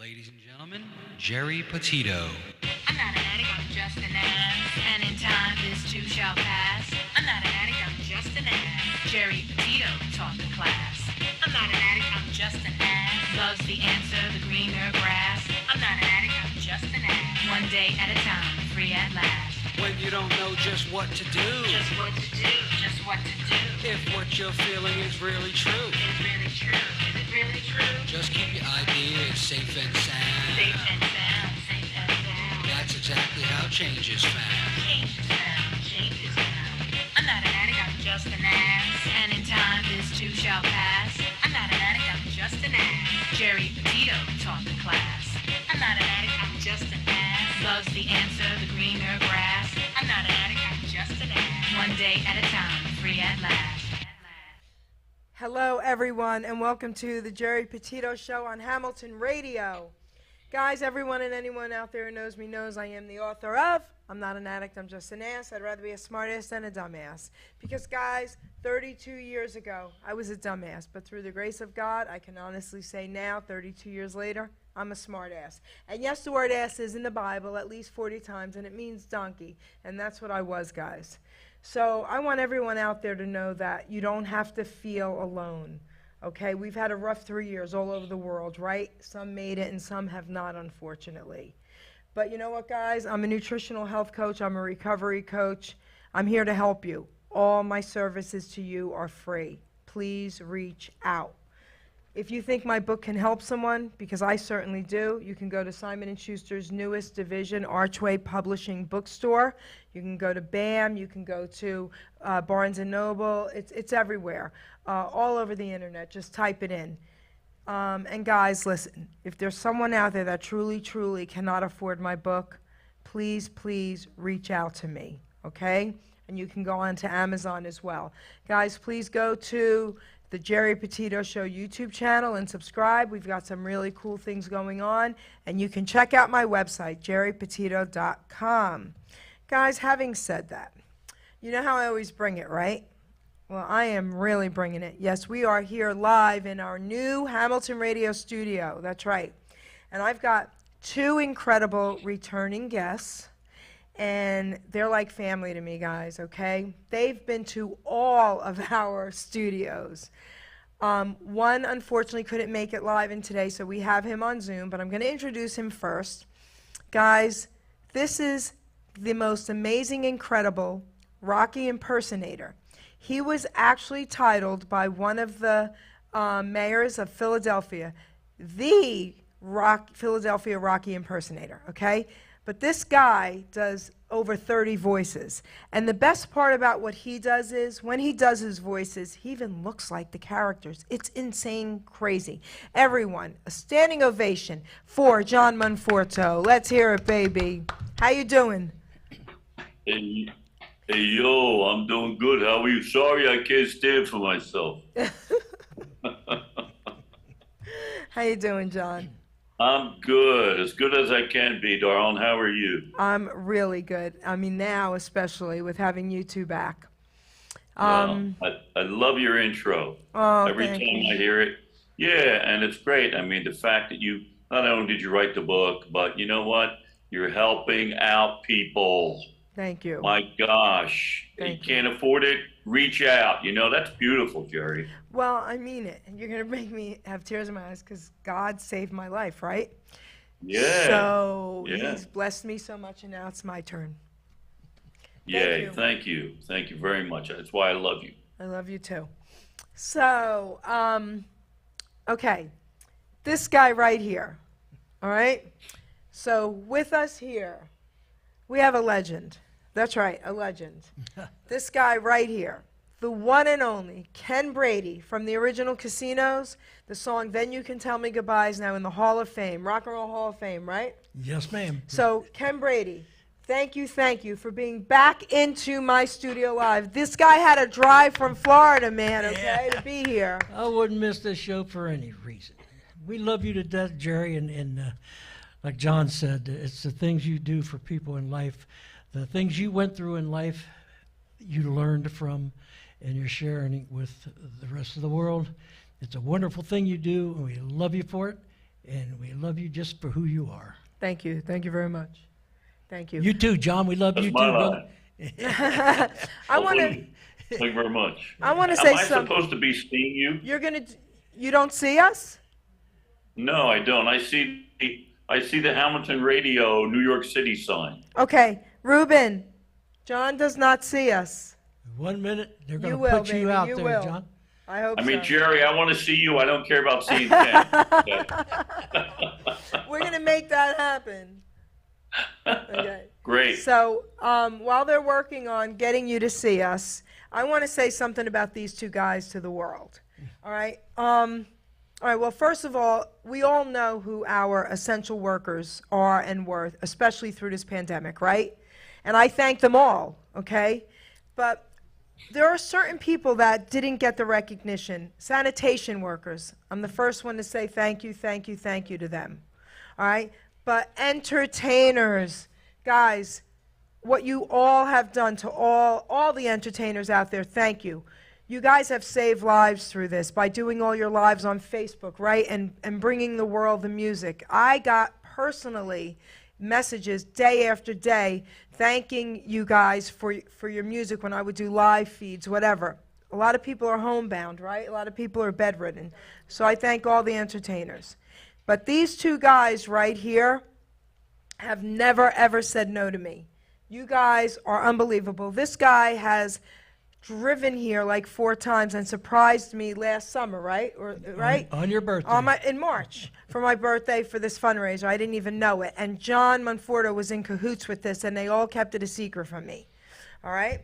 Ladies and gentlemen, Geri Petito. I'm not an addict, I'm just an ass. And in time, this too shall pass. I'm not an addict, I'm just an ass. Geri Petito taught the class. I'm not an addict, I'm just an ass. Loves the answer, the greener grass. I'm not an addict, I'm just an ass. One day at a time, free at last. When you don't know just what to do. Just what to do, just what to do. If what you're feeling is really true. Is it really true? Is it really true? Just keep your ideas safe and sound. Safe and sound, safe and sound. That's exactly how change is found. Change is found, change is found. I'm not an addict, I'm just an ass. And in time, this too shall pass. I'm not an addict, I'm just an ass. Geri Petito taught the class. I'm not an addict, I'm just an ass. Loves the answer, the greener grass. I'm not an addict, I'm just an ass. One day at a time, free at last. Hello, everyone, and welcome to the Geri Petito Show on Hamilton Radio. Guys, everyone and anyone out there who knows me knows I am the author of I'm Not an Addict, I'm Just an Ass. I'd rather be a smartass than a dumbass. Because, guys, 32 years ago, I was a dumbass. But through the grace of God, I can honestly say now, 32 years later, I'm a smartass. And yes, the word ass is in the Bible at least 40 times, and it means donkey. And that's what I was, guys. So I want everyone out there to know that you don't have to feel alone. Okay, we've had a rough 3 years all over the world, right? Some made it and some have not, unfortunately. But you know what, guys? I'm a nutritional health coach. I'm a recovery coach. I'm here to help you. All my services to you are free. Please reach out. If you think my book can help someone, because I certainly do, you can go to Simon & Schuster's newest division, Archway Publishing Bookstore. You can go to BAM. You can go to Barnes & Noble. It's everywhere, all over the internet. Just type it in. And guys, listen, if there's someone out there that truly cannot afford my book, please reach out to me, okay? And you can go on to Amazon as well. Guys, please go to the Geri Petito Show YouTube channel and subscribe. We've got some really cool things going on. And you can check out my website, geripetito.com. Guys, having said that, you know how I always bring it, right? Well, I am really bringing it. Yes, we are here live in our new Hamilton Radio studio. That's right. And I've got two incredible returning guests. And they're like family to me, guys, okay? They've been to all of our studios. One, unfortunately, couldn't make it live in today, so we have him on Zoom, but I'm going to introduce him first. Guys, this is the most amazing, incredible Rocky impersonator. He was actually titled by one of the mayors of Philadelphia, the Philadelphia Rocky impersonator, okay? But this guy does over 30 voices. And the best part about what he does is, when he does his voices, he even looks like the characters. It's insane crazy. Everyone, a standing ovation for John Monforto. Let's hear it, baby. How you doing? Hey, yo, I'm doing good. How are you? Sorry, I can't stand for myself. How you doing, John? I'm good, as good as I can be, darling. How are you? I'm really good. I mean, now especially with having you two back. I love your intro. Oh, Every time I hear it. Yeah, and it's great. I mean, the fact that you, not only did you write the book, but you know what? You're helping out people. Thank you. My gosh. You can't afford it? Reach out. You know, that's beautiful, Geri. Well, I mean it. You're going to make me have tears in my eyes because God saved my life, right? Yeah. So yeah. He's blessed me so much, and now it's my turn. Yay. Thank you. Thank you very much. That's why I love you. I love you too. So, okay. This guy right here, all right? So with us here, we have a legend. That's right, a legend. This guy right here, the one and only Ken Brady from the original Casinos. The song Then You Can Tell Me Goodbye is now in the Hall of Fame, Rock and Roll Hall of Fame, right? Yes, ma'am. So, Ken Brady, thank you for being back into my studio live. This guy had to drive from Florida, man, okay, to be here. I wouldn't miss this show for any reason. We love you to death, Geri, and like John said, it's the things you do for people in life, the things you went through in life, you learned from, and you're sharing it with the rest of the world. It's a wonderful thing you do, and we love you for it. and we love you just for who you are. Thank you. Thank you very much. Thank you. You too, John. We love That's you too, my brother. line. I want to. Thank you very much. I want to say Am I something. supposed to be seeing you? You don't see us? No, I don't. I see the Hamilton Radio New York City sign. Okay, Ruben. John does not see us. 1 minute, they're going You to will, put you baby, out you there, will. John. I hope I mean, so. Jerry, I want to see you. I don't care about seeing Ken. Okay. We're gonna make that happen. Okay. Great. So while they're working on getting you to see us, I want to say something about these two guys to the world. All right. All right. Well, first of all, we all know who our essential workers are and were, especially through this pandemic, right? And I thank them all. Okay. But there are certain people that didn't get the recognition. Sanitation workers. I'm the first one to say thank you, thank you, thank you to them. All right? But entertainers, guys, what you all have done to all the entertainers out there, thank you. You guys have saved lives through this by doing all your lives on Facebook, right? And bringing the world the music. I got personally messages day after day thanking you guys for your music when I would do live feeds, whatever. A lot of people are homebound, right? A lot of people are bedridden. So I thank all the entertainers. But these two guys right here have never, ever said no to me. You guys are unbelievable. This guy has driven here like 4 times and surprised me last summer, right? Right? On your birthday. In March for my birthday for this fundraiser. I didn't even know it. And John Monforto was in cahoots with this, and they all kept it a secret from me. All right?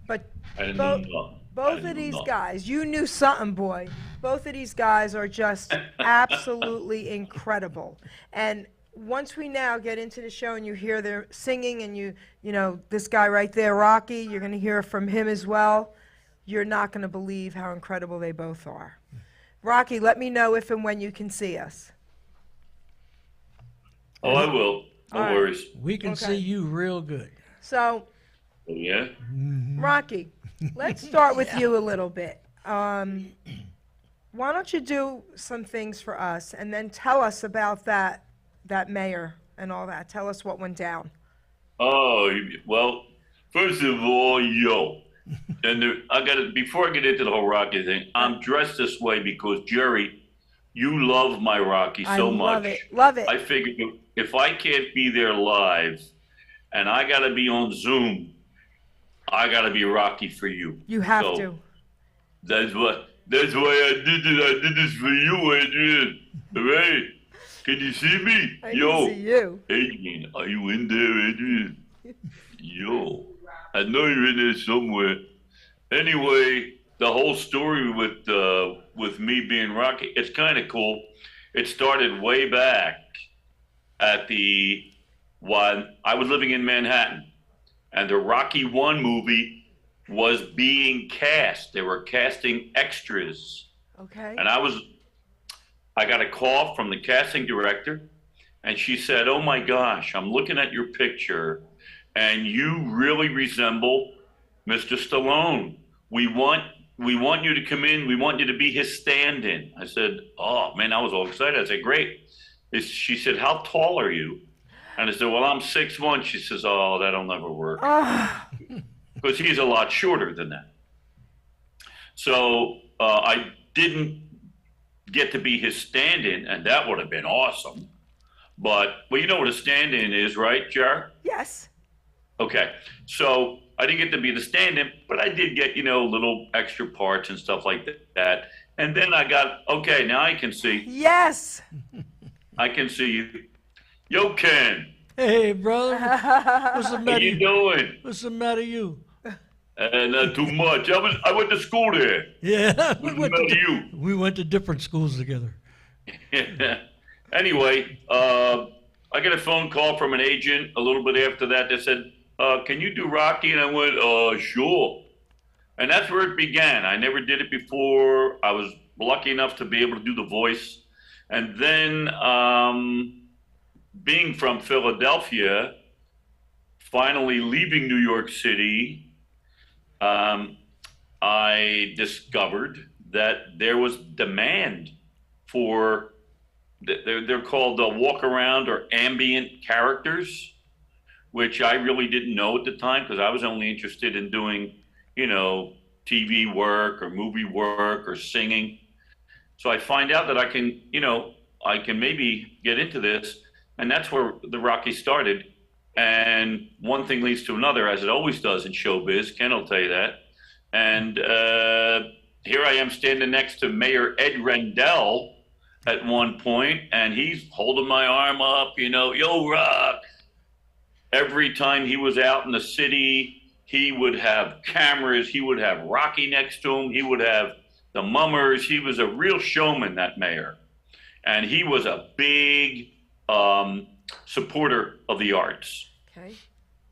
But I didn't know. both of these guys, you knew something, boy. Both of these guys are just absolutely incredible. And once we now get into the show and you hear their singing and you know, this guy right there, Rocky, you're going to hear from him as well. You're not going to believe how incredible they both are. Rocky, let me know if and when you can see us. Oh, I will. No All right. worries. We can Okay. see you real good. So, Oh, yeah? Rocky, let's start with you a little bit. Why don't you do some things for us and then tell us about that mayor and all that. Tell us what went down. Oh, well, first of all, and before I get into the whole Rocky thing, I'm dressed this way because, Jerry, you love my Rocky so much. I love it. Love it. I figured if I can't be there live and I got to be on Zoom, I got to be Rocky for you. You have to. That's why I did it. I did this for you, Adrian. All right? Can you see me? I can see you. Adrian, are you in there, Adrian? Yo, I know you're in there somewhere. Anyway, the whole story with me being Rocky, it's kind of cool. It started way back when I was living in Manhattan, and the Rocky 1 movie was being cast. They were casting extras. Okay. And I got a call from the casting director, and she said, "Oh my gosh, I'm looking at your picture, and you really resemble Mr. Stallone. We want you to come in. We want you to be his stand-in." I said, "Oh man," I was all excited. I said, "Great." She said, "How tall are you?" And I said, "Well, I'm 6'1". She says, "Oh, that'll never work." Because he's a lot shorter than that. So I didn't get to be his stand-in, and that would have been awesome. Well, you know what a stand-in is, right, Jar? Yes. Okay, so I didn't get to be the stand-in, but I did get, little extra parts and stuff like that. And then I got, okay, now I can see. Yes. I can see you. Yo, Ken. Hey, brother. What's the How matter? you doing? What's the matter you? Not too much. I went to school there. Yeah, We went to different schools together. Anyway, I got a phone call from an agent a little bit after that that said, "Can you do Rocky?" And I went, "Sure." And that's where it began. I never did it before. I was lucky enough to be able to do the voice. And then, being from Philadelphia, finally leaving New York City, I discovered that there was demand for they're called walk around or ambient characters, which I really didn't know at the time because I was only interested in doing, TV work or movie work or singing. So I find out that I can maybe get into this, and that's where the Rocky started. And one thing leads to another, as it always does in showbiz. Ken will tell you that. And here I am standing next to Mayor Ed Rendell at one point, and he's holding my arm up, yo, Rock. Every time he was out in the city, he would have cameras. He would have Rocky next to him. He would have the Mummers. He was a real showman, that mayor. And he was a big supporter of the arts. Okay.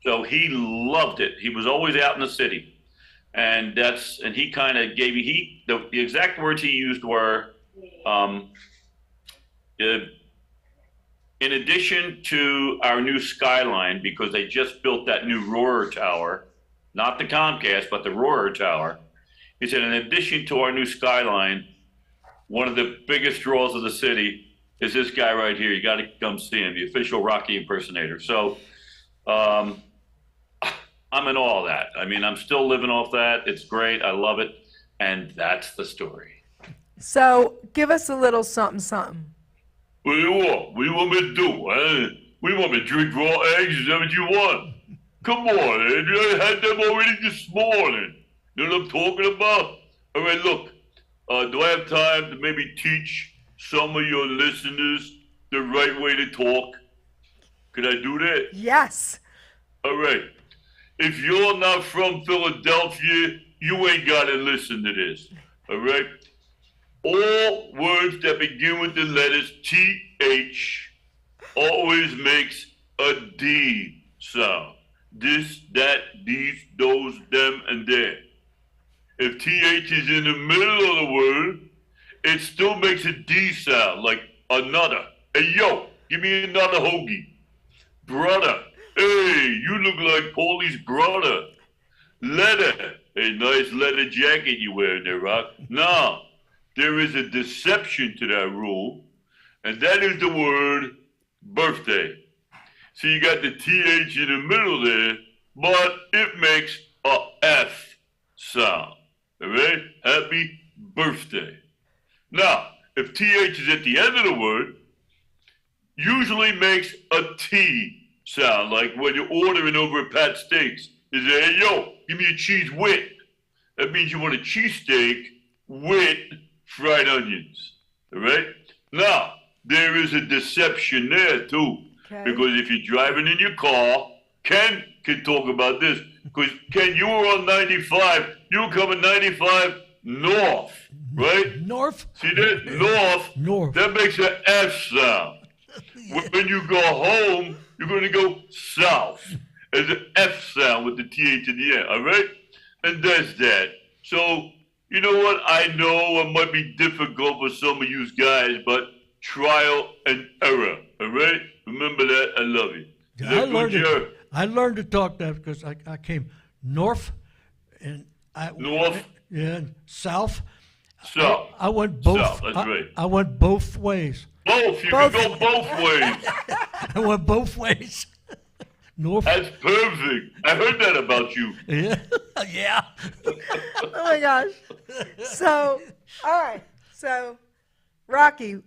So he loved it. He was always out in the city. And he kind of gave me, the exact words he used were, in addition to our new skyline, because they just built that new Roarer Tower, not the Comcast, but the Roarer Tower, he said, in addition to our new skyline, one of the biggest draws of the city is this guy right here. You got to come see him, the official Rocky impersonator. So I'm in awe of that. I mean, I'm still living off that. It's great. I love it. And that's the story. So give us a little something, something. What do you want? What do you want me to do? What do you want me to drink raw eggs? Is that what you want? Come on, I had them already this morning. You know what I'm talking about? All right, look, do I have time to maybe teach some of your listeners the right way to talk? Could I do that? Yes. All right. If you're not from Philadelphia, you ain't got to listen to this. All right? All words that begin with the letters TH always makes a D sound. This, that, these, those, them, and there. If TH is in the middle of the word, it still makes a D sound, like another. Hey, yo, give me another hoagie. Brother. Hey, you look like Paulie's brother. Leather. A nice leather jacket you wear there, Rock. Now, there is a deception to that rule, and that is the word birthday. So you got the TH in the middle there, but it makes a F sound. All right? Happy birthday. Now, if TH is at the end of the word, usually makes a T sound, like when you're ordering over at Pat Steaks. You say, hey, yo, give me a cheese wit. That means you want a cheesesteak with fried onions. All right? Now, there is a deception there, too. Okay. Because if you're driving in your car, Ken can talk about this. Because, Ken, you were on 95. You were coming 95 north, right? North? See that? North. North. That makes an F sound. When you go home, you're going to go south. There's an F sound with the TH in the end, all right? And that's that. So, you know what? I know it might be difficult for some of you guys, but trial and error, all right? Remember that. I love you. I learned to talk that because I came north and North? Yeah, south. South. I went both. South, that's right. I went both ways. Both. You can go both ways. I went both ways. North. That's perfect. I heard that about you. Yeah. Yeah. Oh my gosh. So, all right. So, Rocky,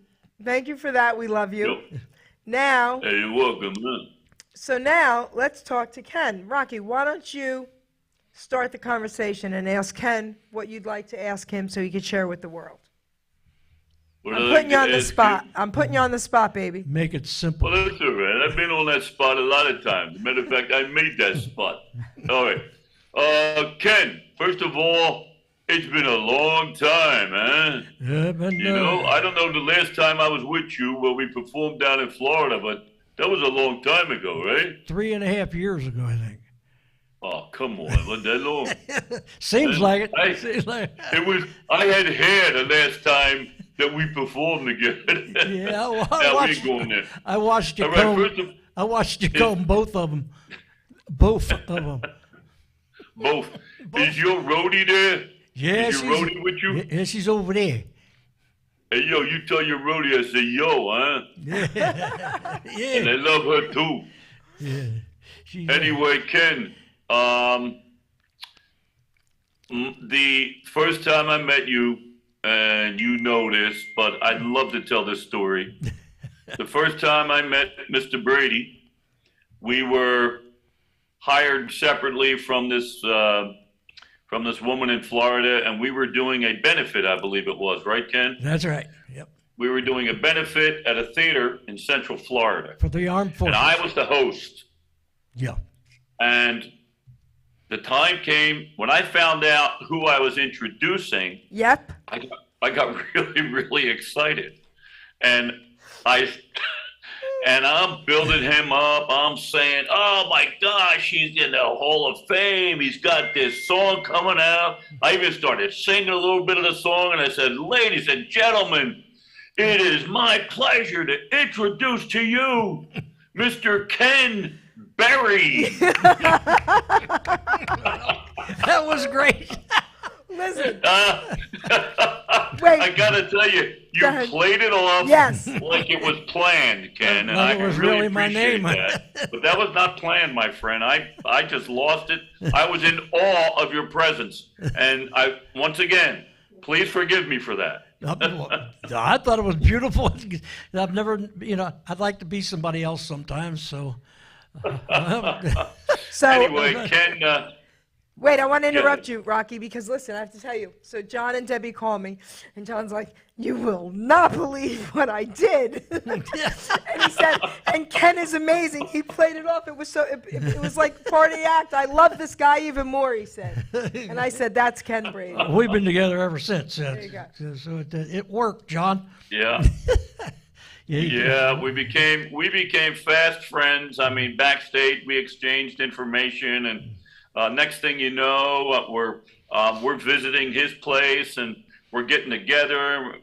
thank you for that. We love you. Yep. Now, Hey, you're welcome, man. so now let's talk to Ken. Rocky, why don't you start the conversation and ask Ken what you'd like to ask him so he could share with the world? What I'm I'd putting you like on to the ask spot. you- I'm putting you on the spot, baby. Make it simple. Well, that's all right. I've been on that spot a lot of times. Matter of fact, I made that spot. All right. Ken, first of all, it's been a long time, huh? Yeah, but You know, I don't know the last time I was with you when we performed down in Florida, but that was a long time ago, right? 3.5 years ago, I think. Oh, come on. Wasn't that long? Seems like it. I- Seems like I had hair the last time that we performed together. Yeah, well, Now we ain't going there. I watched you All right, comb. first of- I watched you comb both of them. Both of them. Both. Is your roadie there? Yeah, Is your roadie with you? Yeah, she's over there. hey, yo, you tell your roadie I say, yo, huh? And I love her too. Yeah. She's, Anyway, Ken, the first time I met you, and you know this, but I'd love to tell this story. The first time I met Mr. Brady, we were hired separately from this woman in Florida, and we were doing a benefit, I believe it was, right, Ken? That's right. Yep. We were doing a benefit at a theater in Central Florida. For the armed forces. And I was the host. Yeah. And the time came when I found out who I was introducing. Yep. I got really, really excited. And I'm building him up. I'm saying, oh my gosh, he's in the Hall of Fame. He's got this song coming out. I even started singing a little bit of the song, and I said, ladies and gentlemen, it is my pleasure to introduce to you Mr. Ken Berry. That was great. Listen. Wait. I gotta tell you, you played it off yes. like it was planned, Ken, and well, I it was really really my appreciate name. that. But that was not planned, my friend. I just lost it. I was in awe of your presence, and once again, please forgive me for that. I thought it was beautiful. I've never, I'd like to be somebody else sometimes. So, anyway, Ken. Wait, I want to interrupt you, Rocky, because listen, I have to tell you. So John and Debbie call me, and John's like, "You will not believe what I did." And he said, "And Ken is amazing. He played it off. It was it was like part of the act. I love this guy even more." He said, and I said, "That's Ken Brady." We've been together ever since. There you go. So it worked, John. Yeah. Yeah, we became fast friends. I mean, backstage we exchanged information, and next thing you know, we're visiting his place and we're getting together.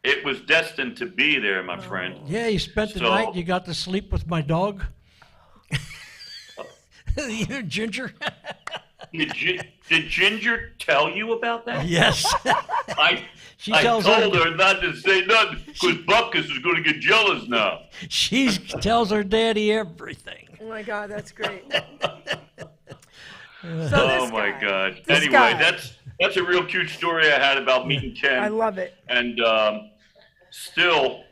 It was destined to be there, my friend. Yeah, you spent the night. You got to sleep with my dog, Ginger. Did Ginger tell you about that? Yes. I told her not to say nothing because Buckus is going to get jealous now. She tells her daddy everything. Oh my God, that's great. Oh my God. Anyway, that's a real cute story I had about meeting Ken. I love it. And still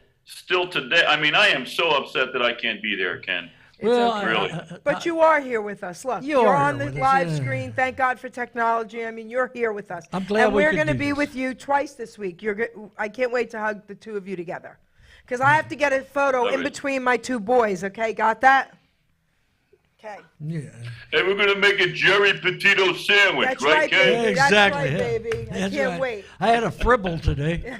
today, I mean, I am so upset that I can't be there, Ken. Well, really. But you are here with us. Look, you're on the live screen. Thank God for technology. I mean, you're here with us. I'm glad and we we're could going to do be this. with you twice this week. I can't wait to hug the two of you together. Because I have to get a photo in between my two boys, okay? Got that? Okay. Yeah. And we're going to make a Geri Petito sandwich, That's right, right, Ken? baby. Exactly. That's right, baby. I That's can't right. wait. I had a fribble today.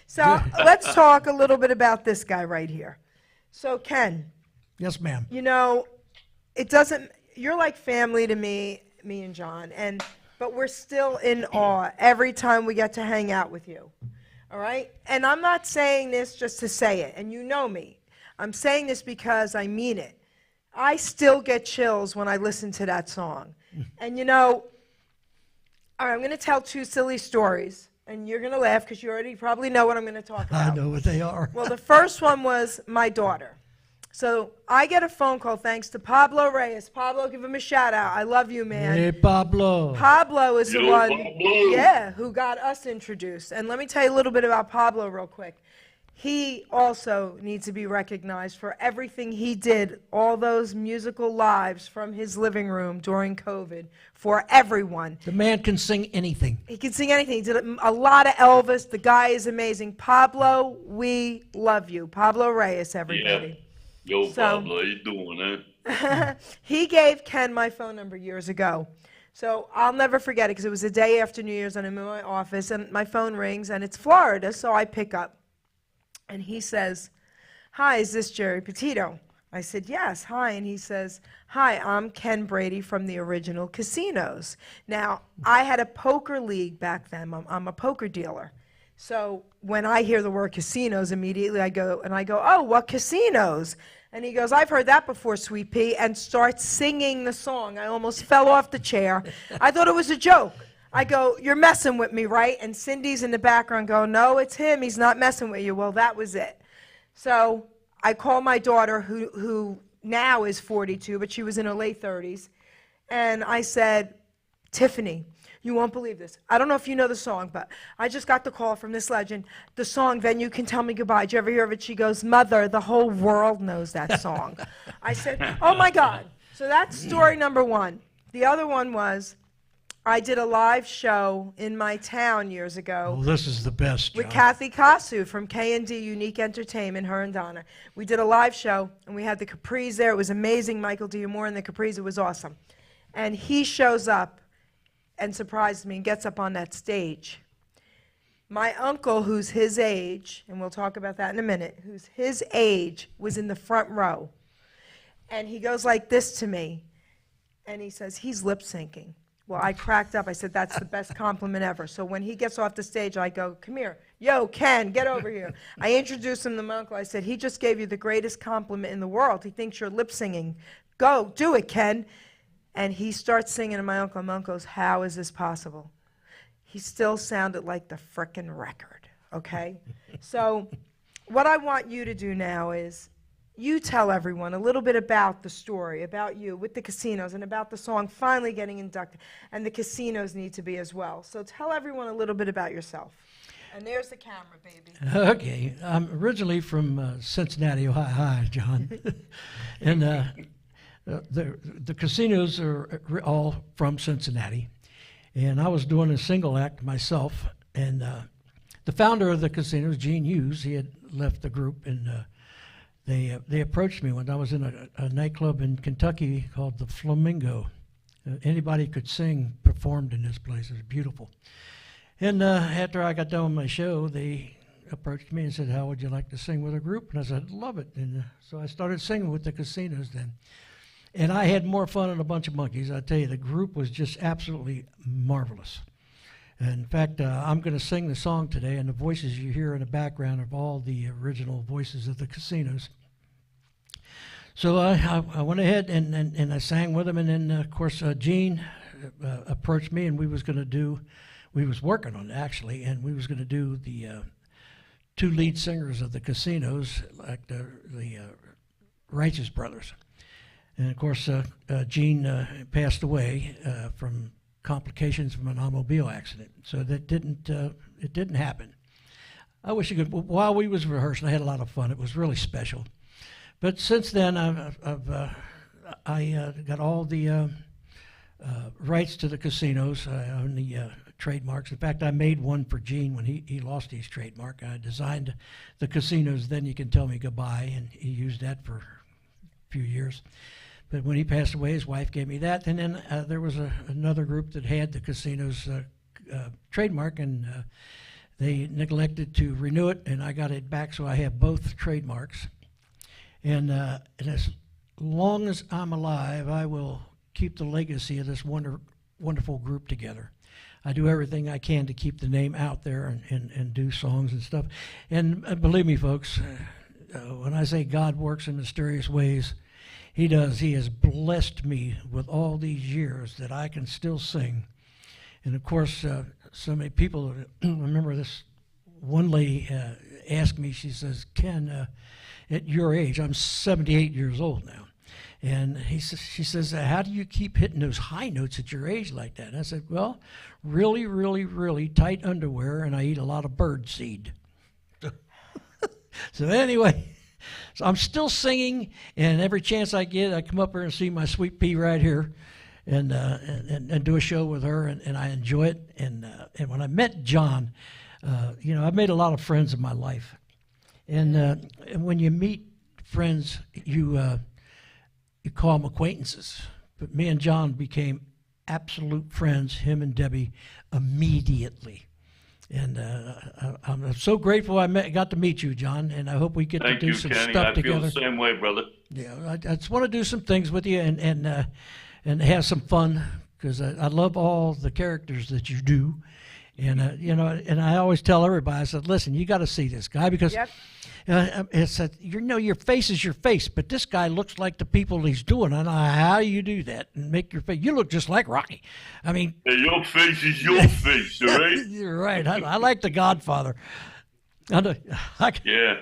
So let's talk a little bit about this guy right here. So, Ken. Yes, ma'am. You're like family to me and John, but we're still in awe every time we get to hang out with you. All right? And I'm not saying this just to say it, and you know me. I'm saying this because I mean it. I still get chills when I listen to that song. And all right, I'm going to tell two silly stories, and you're going to laugh because you already probably know what I'm going to talk about. I know what they are. Well, the first one was my daughter. So I get a phone call thanks to Pablo Reyes. Pablo, give him a shout out. I love you, man. Hey, Pablo. Pablo is the one, Pablo. who got us introduced. And let me tell you a little bit about Pablo real quick. He also needs to be recognized for everything he did, all those musical lives from his living room during COVID for everyone. The man can sing anything. He can sing anything. He did a lot of Elvis. The guy is amazing. Pablo, we love you. Pablo Reyes, everybody. Yeah. Yo, Pablo, how you doing, He gave Ken my phone number years ago. So I'll never forget it because it was the day after New Year's and I'm in my office and my phone rings and it's Florida, so I pick up. And he says, "Hi, is this Geri Petito?" I said, "Yes, hi." And he says, "Hi, I'm Ken Brady from the original Casinos." Now, I had a poker league back then. I'm a poker dealer. So when I hear the word casinos, immediately I go, "Oh, what casinos?" And he goes, "I've heard that before, Sweet Pea," and starts singing the song. I almost fell off the chair. I thought it was a joke. I go, you're messing with me, right? And Cindy's in the background going, no, it's him. He's not messing with you. Well, that was it. So I call my daughter, who now is 42, but she was in her late 30s. And I said, Tiffany, you won't believe this. I don't know if you know the song, but I just got the call from this legend. The song, Then You Can Tell Me Goodbye. Did you ever hear of it? She goes, Mother, the whole world knows that song. I said, oh, my God. So that's story number one. The other one was, I did a live show in my town years ago. Well, this is the best, With John. Kathy Kasu from K&D Unique Entertainment, her and Donna. We did a live show, and we had the Capris there. It was amazing. Michael D'Amore and the Capris. It was awesome. And he shows up and surprised me and gets up on that stage. My uncle, who's his age, and we'll talk about that in a minute, who's his age, was in the front row. And he goes like this to me, and he says, he's lip syncing. Well, I cracked up. I said, that's the best compliment ever. So when he gets off the stage, I go, come here. Yo, Ken, get over here. I introduced him to my uncle. I said, he just gave you the greatest compliment in the world. He thinks you're lip singing. Go, do it, Ken. And he starts singing to my uncle. And my uncle goes, how is this possible? He still sounded like the frickin' record, okay? So what I want you to do now is, you tell everyone a little bit about the story, about you with the casinos, and about the song finally getting inducted. And the casinos need to be as well. So tell everyone a little bit about yourself. And there's the camera, baby. Okay. I'm originally from Cincinnati, Ohio. Hi, John. And the casinos are all from Cincinnati. And I was doing a single act myself. And the founder of the casinos, Gene Hughes, he had left the group, and they approached me when I was in a nightclub in Kentucky called the Flamingo. Anybody could sing performed in this place. It was beautiful. And after I got done with my show, they approached me and said, how would you like to sing with a group? And I said, love it. And so I started singing with the casinos then. And I had more fun than a bunch of monkeys. I tell you, the group was just absolutely marvelous. In fact, I'm going to sing the song today, and the voices you hear in the background are all the original voices of the casinos. So I went ahead and I sang with them, and then, of course, Gene approached me, and we was working on it, actually, and we was going to do the two lead singers of the casinos, like the Righteous Brothers. And, of course, Gene passed away from complications from an automobile accident. So that it didn't happen. I wish it could. While we was rehearsing, I had a lot of fun. It was really special. But since then, I got all the rights to the casinos. I own the trademarks. In fact, I made one for Gene when he lost his trademark. I designed the casinos, Then You Can Tell Me Goodbye, and he used that for a few years. But when he passed away, his wife gave me that. And then there was another group that had the casino's trademark, and they neglected to renew it, and I got it back, so I have both trademarks. And as long as I'm alive, I will keep the legacy of this wonderful group together. I do everything I can to keep the name out there and do songs and stuff. And believe me, folks, when I say God works in mysterious ways, He does. He has blessed me with all these years that I can still sing. And of course, so many people remember this. One lady asked me, she says, Ken, at your age, I'm 78 years old now. And she says, how do you keep hitting those high notes at your age like that? And I said, well, really, really, really tight underwear, and I eat a lot of bird seed. So anyway, so I'm still singing, and every chance I get, I come up here and see my sweet pea right here, and do a show with her, and I enjoy it. And when I met John, I've made a lot of friends in my life, and when you meet friends, you call them acquaintances. But me and John became absolute friends, him and Debbie, immediately. And I'm so grateful got to meet you, John, and I hope we get to do some stuff together. I feel the same way, brother. Yeah, I just want to do some things with you and have some fun, because I love all the characters that you do, And you know, and I always tell everybody, I said, listen, you got to see this guy because Yep. it's a, you know, your face is your face, but this guy looks like the people he's doing. And how do you do that and make your face? You look just like Rocky. I mean, Hey, your face is your face, all right? you're right. I like The Godfather. Yeah.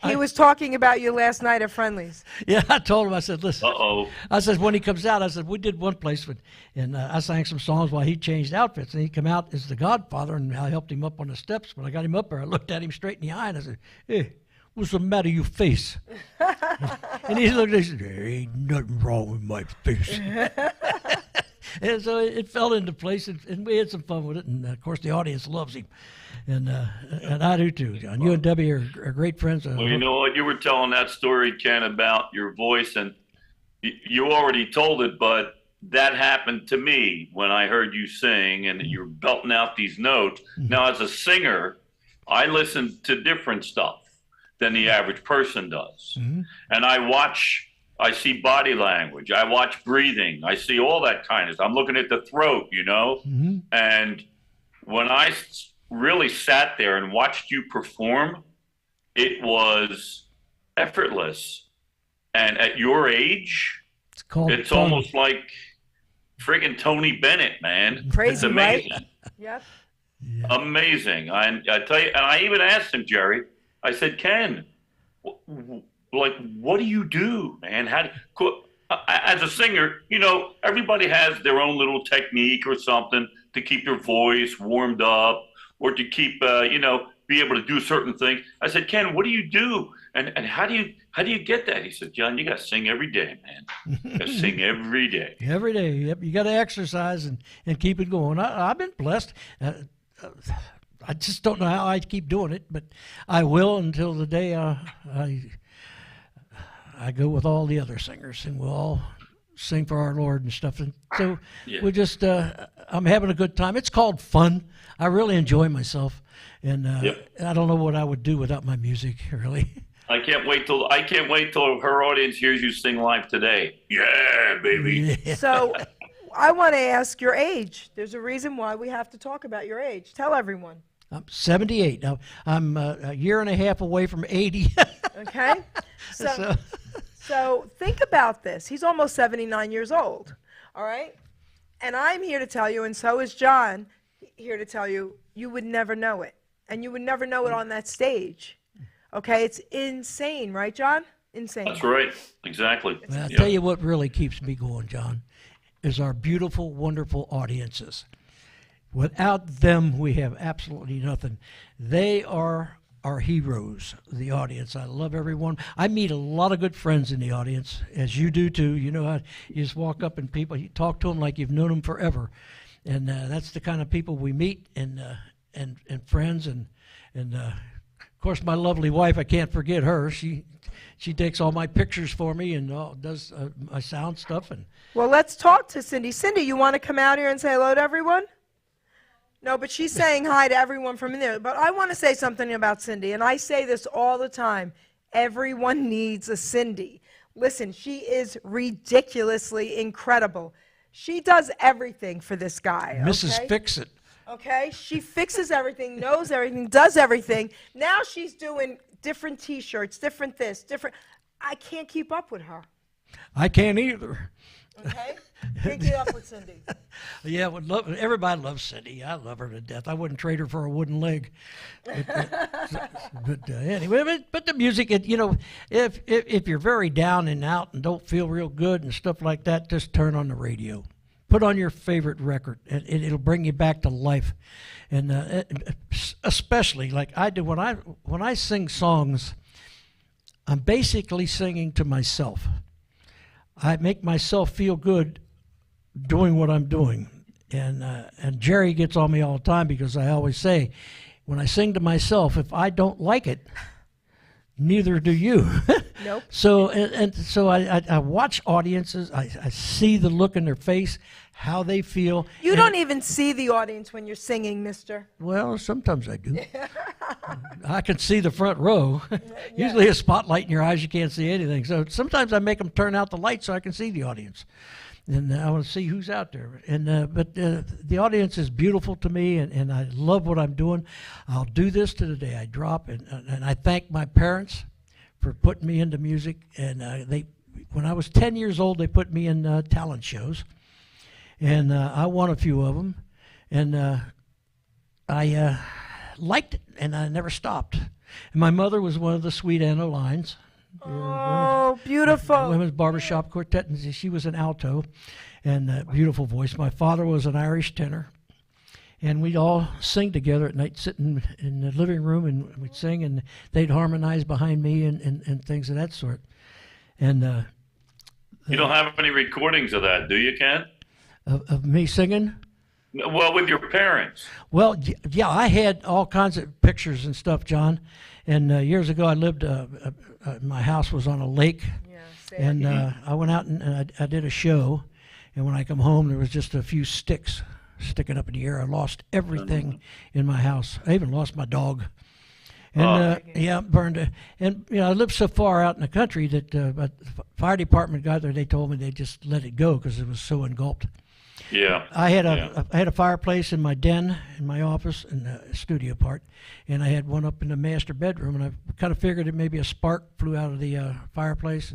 He was talking about you last night at Friendly's. Yeah, I told him, I said, listen. Uh-oh. I said, when he comes out, I said, we did one place, and I sang some songs while he changed outfits. And he come out as The Godfather, and I helped him up on the steps. When I got him up there, I looked at him straight in the eye, and I said, hey, what's the matter with your face? And he looked at me and said, there ain't nothing wrong with my face. And so it fell into place, and we had some fun with it. And, of course, the audience loves him. And I do, too, John. You and Debbie are great friends. Well, you know what? You were telling that story, Ken, about your voice, and you already told it, but that happened to me when I heard you sing, and you're belting out these notes. Mm-hmm. Now, as a singer, I listen to different stuff than the average person does. Mm-hmm. And I see body language. I watch breathing. I see all that kind of stuff. I'm looking at the throat, you know? Mm-hmm. And when I really sat there and watched you perform, it was effortless. And at your age, it's almost like friggin' Tony Bennett, man. Crazy, it's amazing. right? Yep. Yeah. Amazing. I tell you, and I even asked him, Jerry, I said, Ken, like, what do you do, man? As a singer, you know, everybody has their own little technique or something to keep their voice warmed up or to keep, you know, be able to do certain things. I said, Ken, what do you do? And how do you get that? He said, John, you got to sing every day, man. You got to sing every day. Every day. Yep. You got to exercise and keep it going. I've been blessed. I just don't know how I keep doing it, but I will until the day I go with all the other singers, and we'll all sing for our Lord and stuff. And so Yeah. we're just, I'm having a good time. It's called fun. I really enjoy myself, and Yep. I don't know what I would do without my music, really. I can't wait till her audience hears you sing live today. Yeah, baby. Yeah. So I want to ask your age. There's a reason why we have to talk about your age. Tell everyone. I'm 78 now. I'm a year and a half away from 80. Okay? So think about this. He's almost 79 years old. All right? And I'm here to tell you, and so is John here to tell you, you would never know it. And you would never know it on that stage. Okay? It's insane, right, John? Insane. That's right. Exactly. Well, I'll Yep. tell you what really keeps me going, John, is our beautiful, wonderful audiences. Without them, we have absolutely nothing. They are our heroes, the audience. I love everyone. I meet a lot of good friends in the audience, as you do too. You know how you just walk up and people, you talk to them like you've known them forever. And that's the kind of people we meet, and friends. And of course, my lovely wife, I can't forget her. She takes all my pictures for me and does my sound stuff. And Well, let's talk to Cindy. Cindy, you want to come out here and say hello to everyone? No, but she's saying hi to everyone from in there. But I want to say something about Cindy, and I say this all the time. Everyone needs a Cindy. Listen, she is ridiculously incredible. She does everything for this guy. Mrs. Okay? Fix-It. Okay? She fixes everything, knows everything, does everything. Now she's doing different T-shirts, different this, different. I can't keep up with her. I can't either. Okay? Can't keep up with Cindy. Yeah, everybody loves Cindy. I love her to death. I wouldn't trade her for a wooden leg. But anyway, but the music, you know, if you're very down and out and don't feel real good and stuff like that, just turn on the radio. Put on your favorite record, and it'll bring you back to life. And especially like I do when I sing songs, I'm basically singing to myself. I make myself feel good doing what I'm doing. And Jerry gets on me all the time because I always say, when I sing to myself, if I don't like it, neither do you. Nope. So I watch audiences. I see the look in their face, how they feel. You don't even see the audience when you're singing, mister. Well, sometimes I do. I can see the front row. Usually a spotlight in your eyes, you can't see anything. So sometimes I make them turn out the light so I can see the audience. and I want to see who's out there. And but the audience is beautiful to me, and I love what I'm doing. I'll do this to the day I drop, and I thank my parents for putting me into music. And when I was 10 years old, they put me in talent shows, and I won a few of them, and I liked it, and I never stopped. And my mother was one of the Sweet Anna Lines. Oh, beautiful. Women's Barbershop Quartet, and she was an alto, and a beautiful voice. My father was an Irish tenor, and we'd all sing together at night, sitting in the living room, and we'd sing, and they'd harmonize behind me and things of that sort. And You don't have any recordings of that, do you, Ken? of me singing? Well, with your parents. Well, yeah, I had all kinds of pictures and stuff, John. And years ago, I lived, my house was on a lake. Yeah, And I went out and I did a show. And when I come home, there was just a few sticks sticking up in the air. I lost everything in my house. I even lost my dog. And yeah, burned it. And you know, I lived so far out in the country that but the fire department got there. They told me they just let it go because it was so engulfed. Yeah. I had a fireplace in my den, in my office, in the studio part, and I had one up in the master bedroom. And I kind of figured that maybe a spark flew out of the fireplace,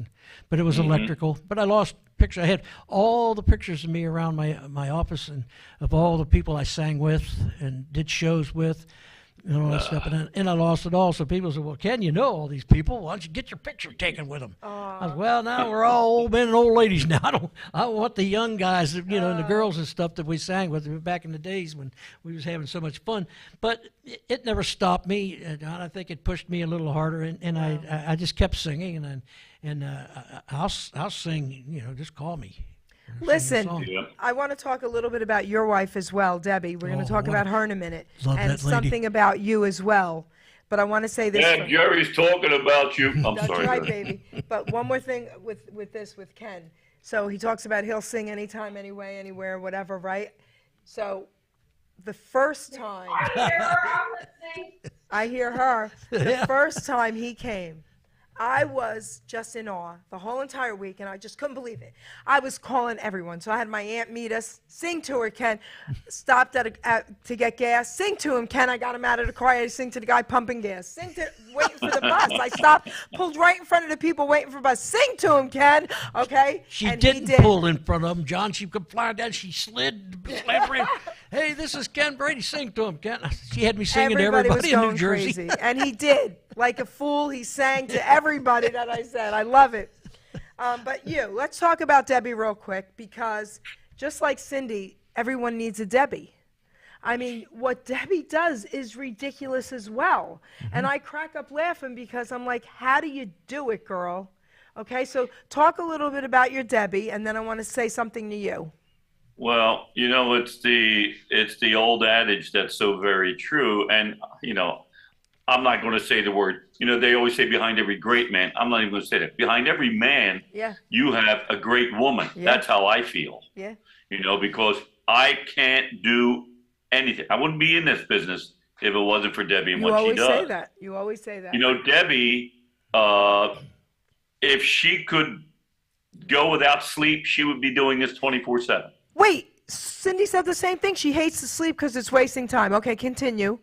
but it was electrical. But I lost pictures. I had all the pictures of me around my office and of all the people I sang with and did shows with. And all that stuff, and I lost it all. So people said, "Well, Ken, you know all these people. Why don't you get your picture taken with them?" I said, "Well, now we're all old men and old ladies now. I want the young guys, you know, and the girls and stuff that we sang with back in the days when we was having so much fun." But it never stopped me, John. I think it pushed me a little harder, and I just kept singing, and I'll sing. You know, just call me. Listen, Yeah. I want to talk a little bit about your wife as well, Debbie. We're going to talk about her in a minute. Love and that lady. something about you as well. But I want to say this. Yeah, Jerry's talking about you. I'm That's sorry. right, Jerry. baby. But one more thing with Ken. So he talks about he'll sing anytime, anyway, anywhere, whatever, right? So the first time I hear her, the first time he came, I was just in awe the whole entire week, and I just couldn't believe it. I was calling everyone. So I had my aunt meet us, sing to her, Ken. Stopped to get gas, sing to him, Ken. I got him out of the car. I sing to the guy pumping gas, waiting for the bus. I stopped, pulled right in front of the people waiting for the bus. Sing to him, Ken. Okay. She And he didn't did. pull in front of him, John. She could fly down. She slid right. Hey, this is Ken Brady. Sing to him, Ken. She had me singing to Everybody was everybody in New going Jersey. crazy, and he did. Like a fool, he sang to everybody that I said. I love it. But let's talk about Debbie real quick, because just like Cindy, everyone needs a Debbie. I mean, what Debbie does is ridiculous as well. And I crack up laughing because I'm like, how do you do it, girl? Okay, so talk a little bit about your Debbie, and then I want to say something to you. Well, you know, it's the old adage that's so very true. And, you know, I'm not going to say the word, you know, they always say behind every great man. I'm not even going to say that. Behind every man, you have a great woman. Yeah. That's how I feel. Yeah. You know, because I can't do anything. I wouldn't be in this business if it wasn't for Debbie and You what she always does. say that. You always say that. You know, Debbie, if she could go without sleep, she would be doing this 24/7. Wait, Cindy said the same thing. She hates to sleep because it's wasting time. Okay, continue.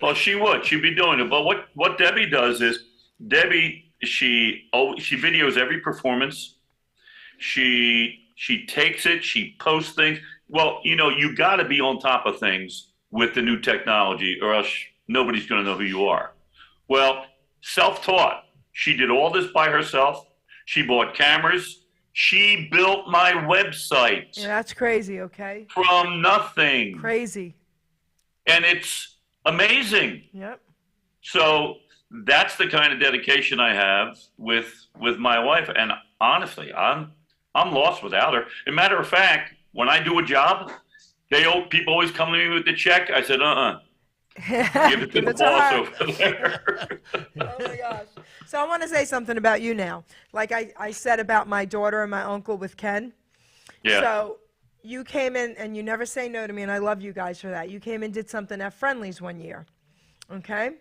Well, she would. She'd be doing it. But what Debbie does is, Debbie, she videos every performance. She takes it. She posts things. Well, you know, you got to be on top of things with the new technology, or else nobody's going to know who you are. Well, self-taught. She did all this by herself. She bought cameras. She built my website Yeah, that's crazy, okay? from nothing. Crazy. And it's amazing. Yep. So that's the kind of dedication I have with my wife. And honestly, I'm lost without her. As a matter of fact, when I do a job, people always come to me with the check. I said, give it to the boss over there. Oh my gosh. So I want to say something about you now. Like I said about my daughter and my uncle with Ken. Yeah. So you came in, and you never say no to me, and I love you guys for that. You came and did something at Friendly's one year, okay?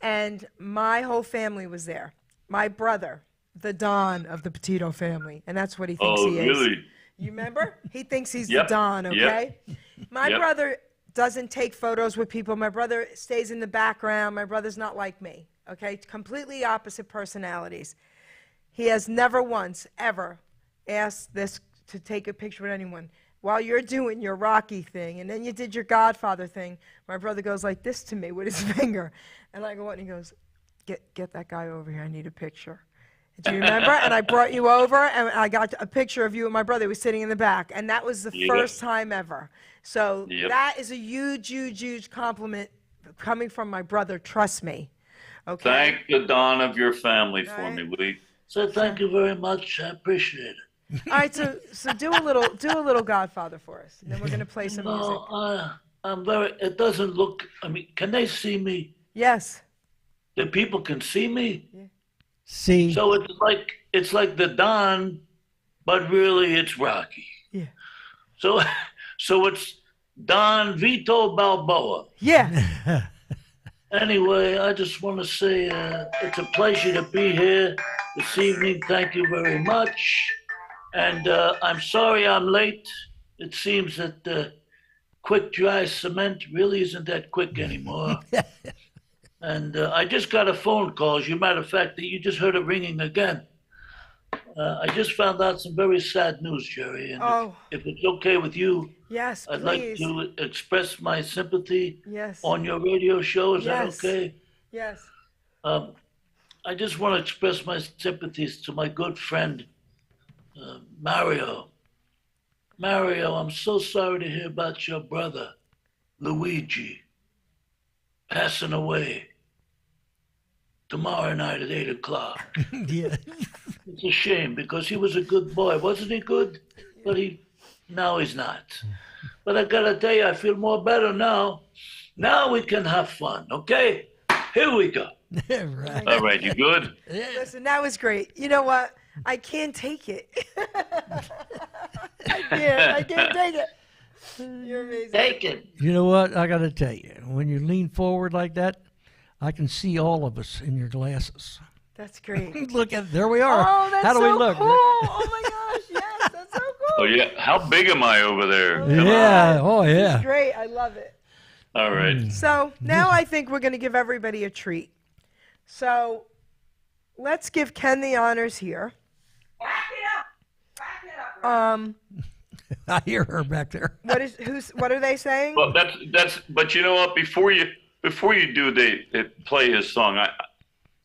And my whole family was there. My brother, the Don of the Petito family, and that's what he thinks he is. Really? You remember? He thinks he's Yep. the Don, okay? Yep. My Yep. brother doesn't take photos with people. My brother stays in the background. My brother's not like me, okay? Completely opposite personalities. He has never once, ever asked this to take a picture with anyone. While you're doing your Rocky thing, and then you did your Godfather thing, my brother goes like this to me with his finger. And I go, what? And he goes, get that guy over here. I need a picture. Do you remember? And I brought you over, and I got a picture of you and my brother. He was sitting in the back. And that was the Yep. first time ever. So Yep. that is a huge, huge, huge compliment coming from my brother. Trust me. Okay? Thank the Don of your family for Right. me, Lee. So thank you very much. I appreciate it. All right, so do a little Godfather for us. And then we're going to play some music. No, I'm very. It doesn't look. I mean, can they see me? Yes. The people can see me. See, So it's like the Don, but really it's Rocky. Yeah. So it's Don Vito Balboa. Yeah. Anyway, I just want to say it's a pleasure to be here this evening. Thank you very much. And I'm sorry I'm late. It seems that quick dry cement really isn't that quick anymore. And I just got a phone call, as a matter of fact, that you just heard it ringing again. I just found out some very sad news, Jerry. And Oh. if it's okay with you, Yes, I'd like please. to express my sympathy Yes. on your radio show. Is Yes. that okay? Yes. I just want to express my sympathies to my good friend, Mario. Mario, I'm so sorry to hear about your brother, Luigi, passing away tomorrow night at 8 o'clock. yeah. It's a shame because he was a good boy. Wasn't he good? But now he's not. But I gotta tell you, I feel more better now. Now we can have fun, okay? Here we go. right. All right, you good? Listen, that was great. You know what? I can't take it. I can't take it. You're amazing. Take it. You know what? I got to tell you, when you lean forward like that, I can see all of us in your glasses. That's great. Look at there we are. Oh, that's How do so we look? cool. Oh my gosh, yes, that's so cool. Oh yeah. How big am I over there? Come Yeah. Oh This yeah. is great. I love it. on. All right. So now I think we're going to give everybody a treat. So let's give Ken the honors here. I hear her back there. What are they saying? Well, that's. But you know what? Before you do play his song,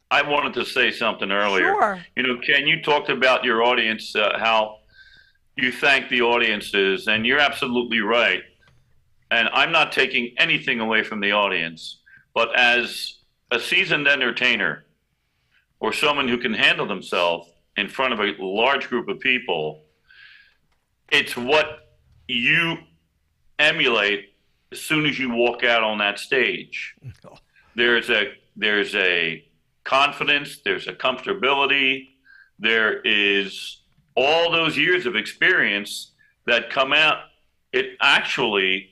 I wanted to say something earlier. Sure. You know, Ken, you talked about your audience, how you thank the audiences, and you're absolutely right. And I'm not taking anything away from the audience, but as a seasoned entertainer or someone who can handle themselves in front of a large group of people, it's what you emulate as soon as you walk out on that stage. There's a confidence, there's a comfortability, there is all those years of experience that come out. It actually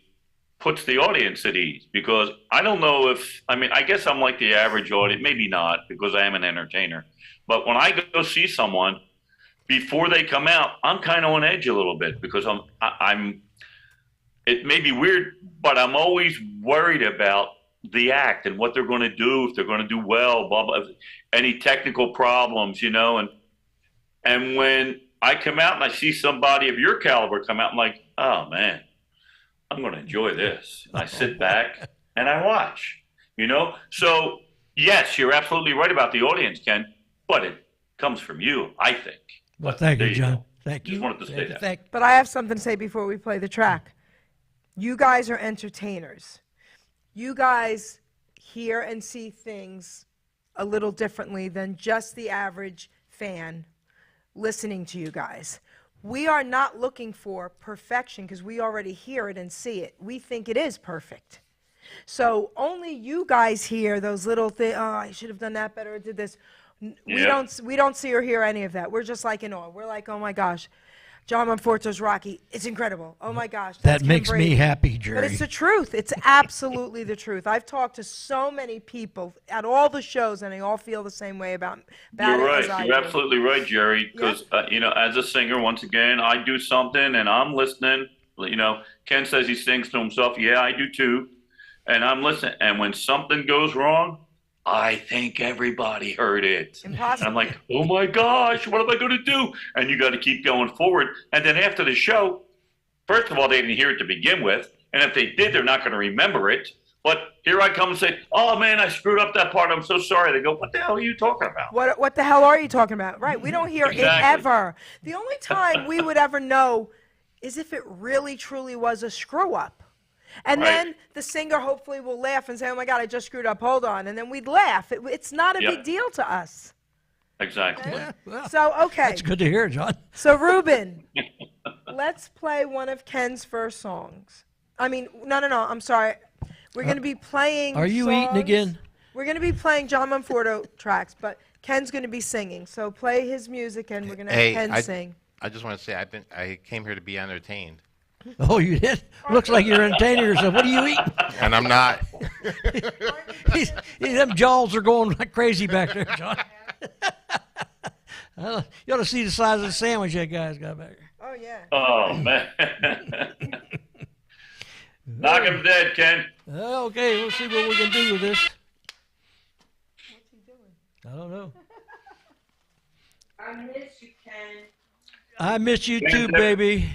puts the audience at ease, because I don't know I guess I'm like the average audience, maybe not, because I am an entertainer. But when I go see someone, before they come out, I'm kind of on edge a little bit, because it may be weird, but I'm always worried about the act and what they're going to do, if they're going to do well, blah, blah, any technical problems, you know. And when I come out and I see somebody of your caliber come out, I'm like, oh man, I'm going to enjoy this. And I sit back and I watch, you know. So yes, you're absolutely right about the audience, Ken, but it comes from you, I think. Well, But thank there you, John. go. Thank you. Just wanted to say that. But I have something to say before we play the track. You guys are entertainers. You guys hear and see things a little differently than just the average fan listening to you guys. We are not looking for perfection because we already hear it and see it. We think it is perfect. So only you guys hear those little things, oh, I should have done that better, or did this. We Yeah. don't see or hear any of that. We're just like in awe. We're like, oh my gosh. John Monforto's Rocky. It's incredible. Oh my gosh. That's That Ken makes Brady. me happy, But Jerry. it's the truth. It's absolutely the truth. I've talked to so many people at all the shows, and they all feel the same way about You're it as right. I You're do. absolutely right, Jerry. Because as a singer, once again, I do something and I'm listening. Ken says he sings to himself. Yeah, I do too. And I'm listening. And when something goes wrong, I think everybody heard it. Impossible. And I'm like, oh my gosh, what am I going to do? And you got to keep going forward. And then after the show, first of all, they didn't hear it to begin with. And if they did, they're not going to remember it. But here I come and say, oh man, I screwed up that part. I'm so sorry. They go, what the hell are you talking about? What the hell are you talking about? Right. We don't hear it Exactly. ever. The only time we would ever know is if it really, truly was a screw up. And Right. then the singer hopefully will laugh and say, oh my God, I just screwed up. Hold on. And then we'd laugh. It's not a Yep. big deal to us. Exactly. Well, So, okay. that's good to hear, John. So, Ruben, let's play one of Ken's first songs. I mean, no. I'm sorry. We're going to be playing Are you eating songs. again? We're going to be playing John Monforto tracks, but Ken's going to be singing. So play his music, and we're going to have Ken sing. I just want to say I came here to be entertained, Oh, you did? Looks like you're entertaining yourself. What are you eating? and I'm not. Them jaws are going like crazy back there, John. You ought to see the size of the sandwich that guy's got back there. Oh, yeah. Oh, man. Knock him dead, Ken. Okay, we'll see what we can do with this. What's he doing? I don't know. I miss you, Ken. I miss you Ken, too, Deb- baby.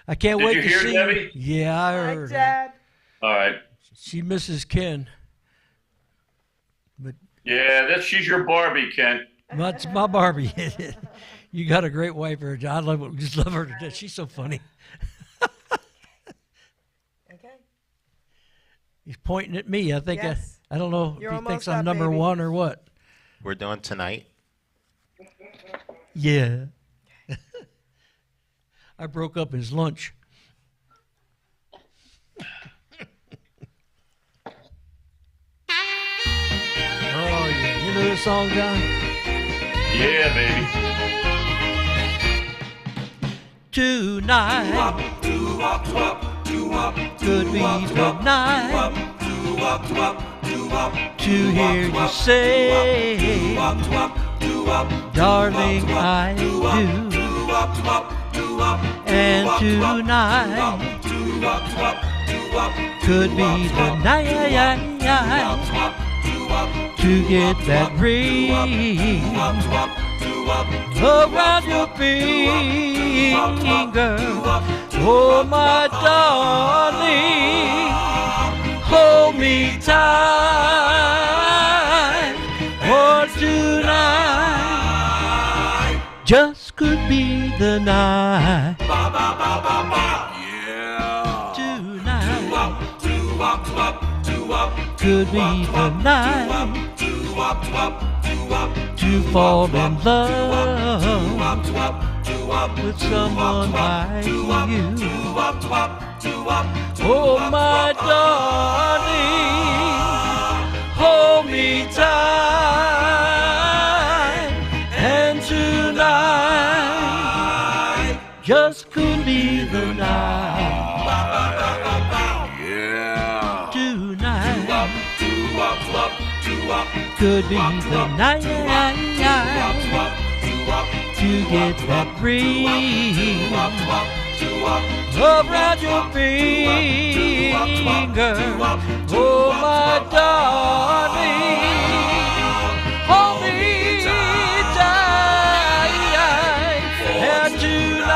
I can't Did wait you to hear see Debbie? you. Yeah, I Hi, heard her. Deb. All right. She misses Ken. Yeah, she's your Barbie, Ken. That's my Barbie. You got a great wife, her. I just love her to death. She's so funny. Okay. He's pointing at me. I think Yes. I don't know You're if he almost thinks I'm up, number baby. one or what. We're doing tonight. Yeah. I broke up his lunch. Oh yeah, you know this song, John? Yeah, baby. Tonight could be the night to hear you say, darling, I do. And tonight could be the night to get that ring around your finger. Oh, my darling, hold me tight. For tonight just could be the night. Tonight could be the night to fall in love with someone like you. Oh, my darling, hold me tight. And tonight just could be the night. Tonight could be the night to get that ring around your finger. Oh, my darling, hold me tight. And tonight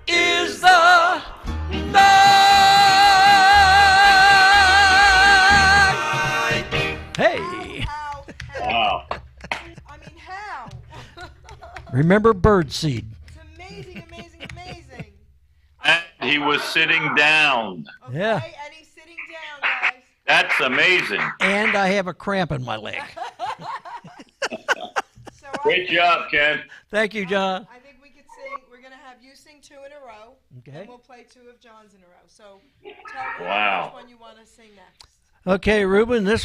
is the night. Hey, How? Wow. I mean, how? remember birdseed. It's amazing, amazing, amazing. And he was sitting down. Okay, Yeah. and he's sitting down, guys. That's amazing. And I have a cramp in my leg. So Great job, Ken. Thank you, John. I think we could sing. We're going to have you sing 2 in a row. Okay. And we'll play 2 of John's in a row. So tell me Wow. which one you want to sing next. Okay, Ruben, this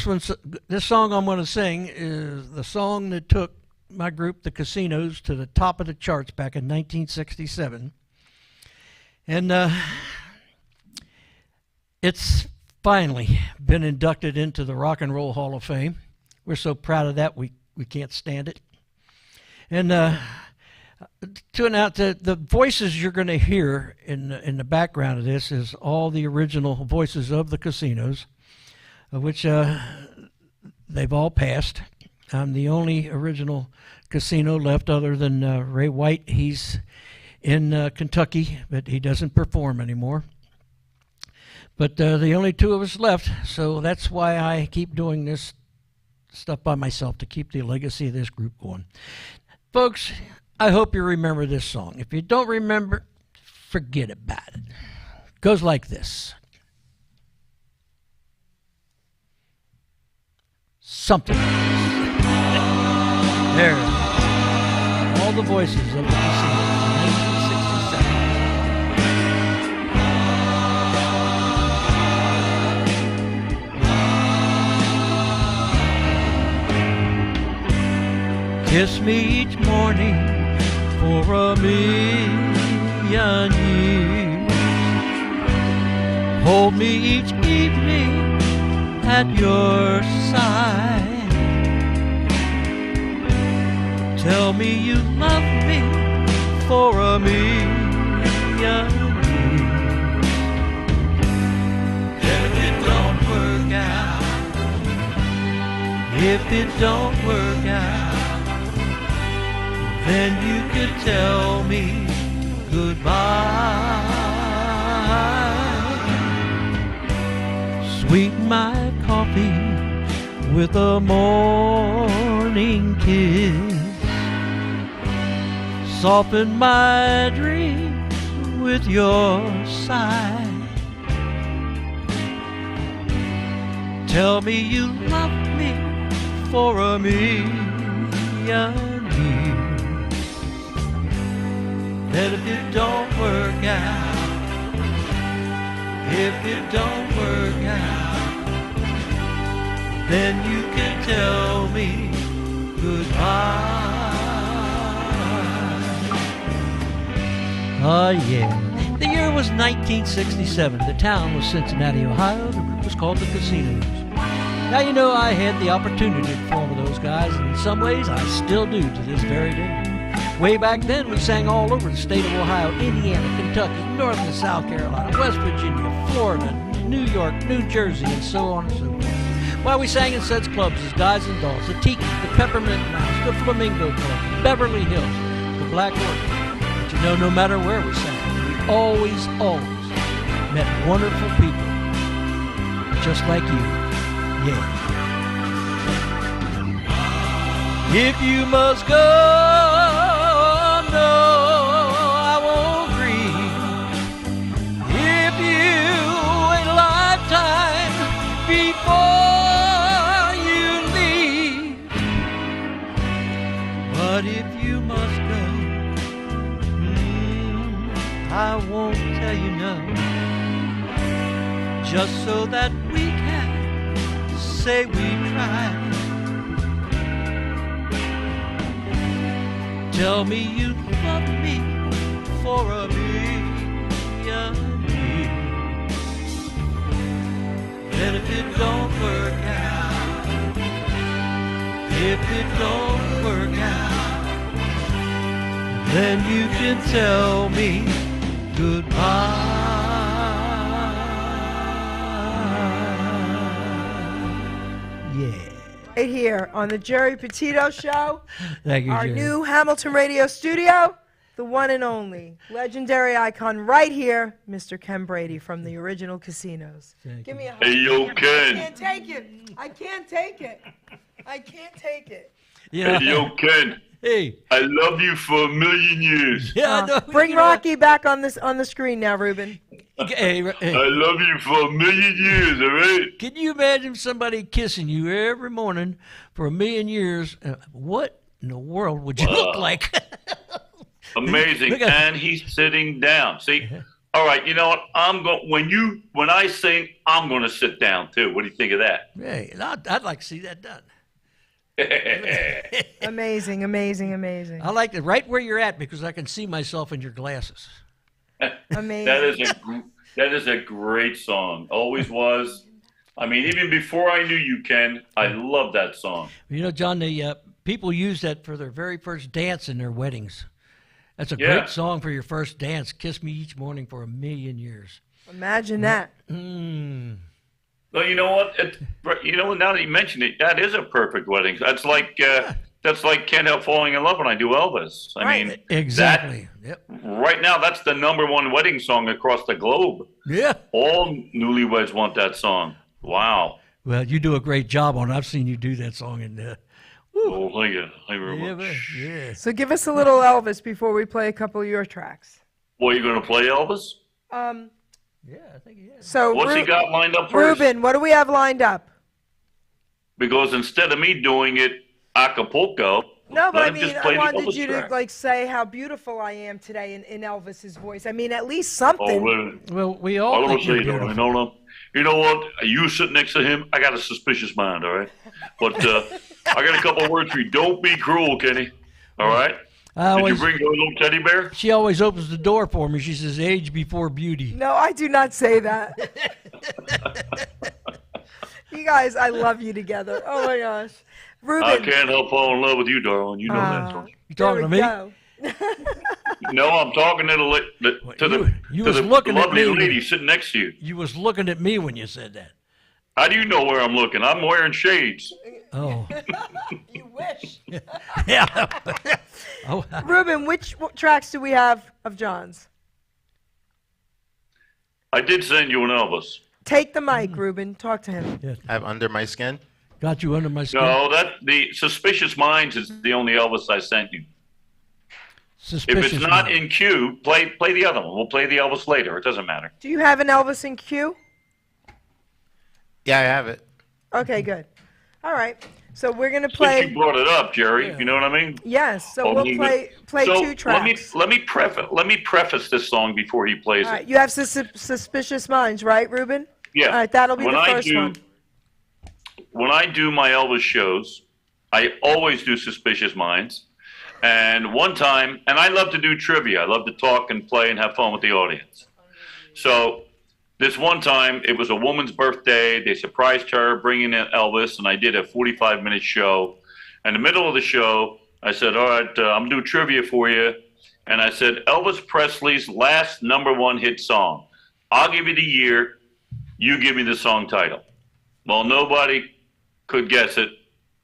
song I'm going to sing is the song that took my group, the Casinos, to the top of the charts back in 1967. And it's finally been inducted into the Rock and Roll Hall of Fame. We're so proud of that, we can't stand it. And to announce the voices you're going to hear in the background of this is all the original voices of the Casinos, which they've all passed. I'm the only original Casino left other than Ray White. He's in Kentucky, but he doesn't perform anymore. But the only two of us left, so that's why I keep doing this stuff by myself, to keep the legacy of this group going. Folks, I hope you remember this song. If you don't remember, forget about it. It goes like this. Something like this. There. All the voices of the Casinos in 1967. Kiss me each morning for a million years. Hold me each evening at your side. Tell me you love me for a million years. If it don't work out, if it don't work out, then you could tell me goodbye. Sweeten my coffee with a morning kiss. Soften my dreams with your sigh. Tell me you love me for a million years. That if it don't work out, if it don't work out, then you can tell me goodbye. Oh, yeah. The year was 1967. The town was Cincinnati, Ohio. The group was called the Casinos. Now, you know, I had the opportunity to perform with those guys, and in some ways, I still do to this very day. Way back then, we sang all over the state of Ohio, Indiana, Kentucky, North and South Carolina, West Virginia, Florida, New York, New Jersey, and so on and so forth. While we sang in such clubs as Guys and Dolls, the Tiki, the Peppermint Mouse, the Flamingo Club, Beverly Hills, the Black Orchid. But you know, no matter where we sang, we always met wonderful people, just like you. Yeah. If you must go, no, I won't grieve. If you wait a lifetime before you leave. But if you must go, I won't tell you no. Just so that we can say we tried. Tell me you love me for a million years. Then if it don't work out, if it don't work out, then you can tell me goodbye. Right here on the Geri Petito Show, Thank you, our Jerry. new Hamilton radio studio, the one and only legendary icon right here, Mr. Ken Brady from the original Casinos. Give me a hug. Hey, yo, I Ken. can't take it. I can't take it. I can't take it. Yeah. Hey, yo, Ken. Hey. I love you for a million years. Yeah, I know. Bring You know Rocky back on the screen now, Ruben. what? Hey, I love you for a million years, all right? can you imagine somebody kissing you every morning for a million years? What in the world would you look like? Amazing. Look at- And he's sitting down. See? All right, you know what? When I sing, I'm going to sit down too. What do you think of that? Hey, I'd like to see that done. Amazing, amazing, amazing. I like it right where you're at because I can see myself in your glasses. Amazing. That is a great song. Always was. I mean, even before I knew you, Ken, I love that song. You know, John, the people use that for their very first dance in their weddings. That's a Yeah. great song for your first dance. Kiss me each morning for 1,000,000 years. Imagine that. Well, you know what? Now that you mention it, that is a perfect wedding. That's like Can't Help Falling in Love when I do Elvis. I Right. mean, Exactly. Yep. right now, that's the #1 wedding song across the globe. Yeah. All newlyweds want that song. Wow. Well, you do a great job on it. I've seen you do that song. And Oh, thank you. Thank you very much. yeah. So give us a little Elvis before we play a couple of your tracks. Well, you going to play Elvis? Yeah, I think he is. So What's he got lined up first? Ruben, what do we have lined up? Because instead of me doing it Acapulco, No, but let I him mean, just play I the wanted Elvis you track. to like say how beautiful I am today in Elvis's voice. I mean, at least Oh, something. wait. Well, we I all don't think say you're it, beautiful. you know what? You sitting next to him, I got a suspicious mind, all right? But I got a couple of words for you. Don't be cruel, Kenny. All right? Did you bring your little teddy bear? She always opens the door for me. She says, age before beauty. No, I do not say that. You guys, I love you together. Oh my gosh, I Ruben. can't help falling in love with you, darling. You know that, don't you? You talking to me? Go. No, I'm talking to the You was the looking at lovely me. lady sitting next to you. You was looking at me when you said that. How do you know where I'm looking? I'm wearing shades. Oh. You wish. Yeah. Oh, Ruben, which tracks do we have of John's? I did send you an Elvis. Take the mic, Ruben. Talk to him. yeah. I have Under My Skin. Got you under my skin. No, the Suspicious Minds is the only Elvis I sent you. Suspicious If it's not mind. in queue, play the other one. We'll play the Elvis later. It doesn't matter. Do you have an Elvis in queue? Yeah, I have it. Okay, good. All right. So we're gonna Since play. you brought it up, Jerry, you know what I mean? Yes. So we'll play So two tracks. Let me preface this song before he plays All it. right. You have Suspicious Minds, right, Ruben? Yeah. All right. That'll be When the I first do- one. When I do my Elvis shows, I always do Suspicious Minds. And one time, and I love to do trivia. I love to talk and play and have fun with the audience. So this one time, it was a woman's birthday. They surprised her bringing in Elvis, and I did a 45-minute show. In the middle of the show, I said, all right, I'm doing trivia for you. And I said, Elvis Presley's last #1 hit song. I'll give you the year. You give me the song title. Well, nobody could guess it.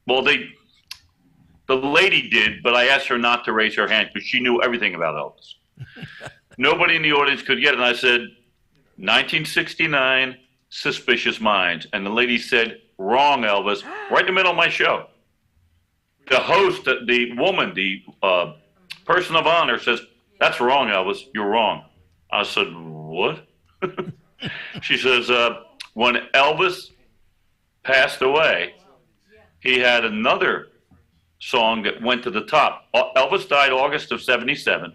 Well, the lady did, but I asked her not to raise her hand because she knew everything about Elvis. Nobody in the audience could get it. And I said, 1969, Suspicious Minds. And the lady said, wrong, Elvis, right in the middle of my show. The host, the woman, the person of honor says, that's wrong, Elvis. You're wrong. I said, what? She says, when Elvis passed away, he had another song that went to the top. Elvis died August of 77.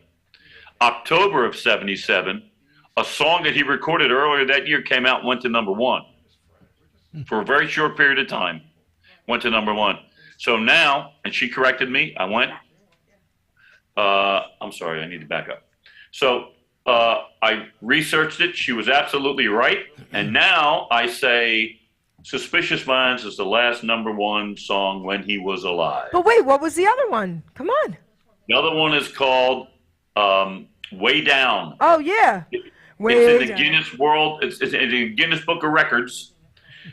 October of 77, a song that he recorded earlier that year came out and went to #1. For a very short period of time, went to #1. So now, and she corrected me, I went, I'm sorry, I need to back up. So I researched it. She was absolutely right. And now I say Suspicious Minds is the last #1 song when he was alive. But wait, what was the other one? Come on. The other one is called Way Down. Oh yeah. It's Way in the down. Guinness World. It's in the Guinness Book of Records,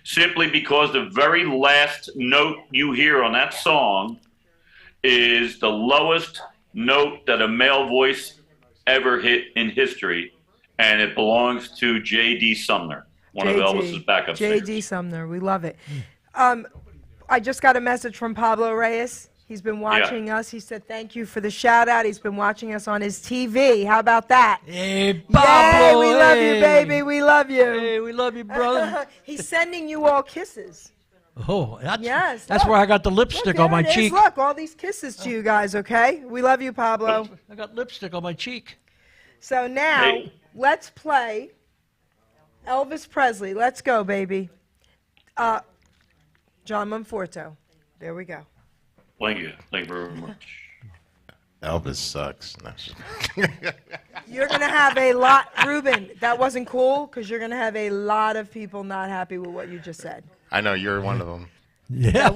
simply because the very last note you hear on that song is the lowest note that a male voice ever hit in history, and it belongs to J.D. Sumner, one of Elvis's backup singers. J.D. Sumner, we love it. I just got a message from Pablo Reyes. He's been watching us. He said thank you for the shout out. He's been watching us on his TV. How about that? Hey, Yay, Pablo. we love you, hey. baby. We love you. Hey, we love you, brother. He's sending you all kisses. Oh, that's, Yes, that's look. where I got the Look, lipstick there on my it is. cheek. Look, all these kisses to you guys, okay? We love you, Pablo. I got lipstick on my cheek. So now, Hey. let's play Elvis Presley. Let's go, baby. John Monforto. There we go. Thank you. Thank you very much. Elvis sucks. No. You're going to have a lot, Ruben, that wasn't cool because you're going to have a lot of people not happy with what you just said. I know you're one of them. Yeah.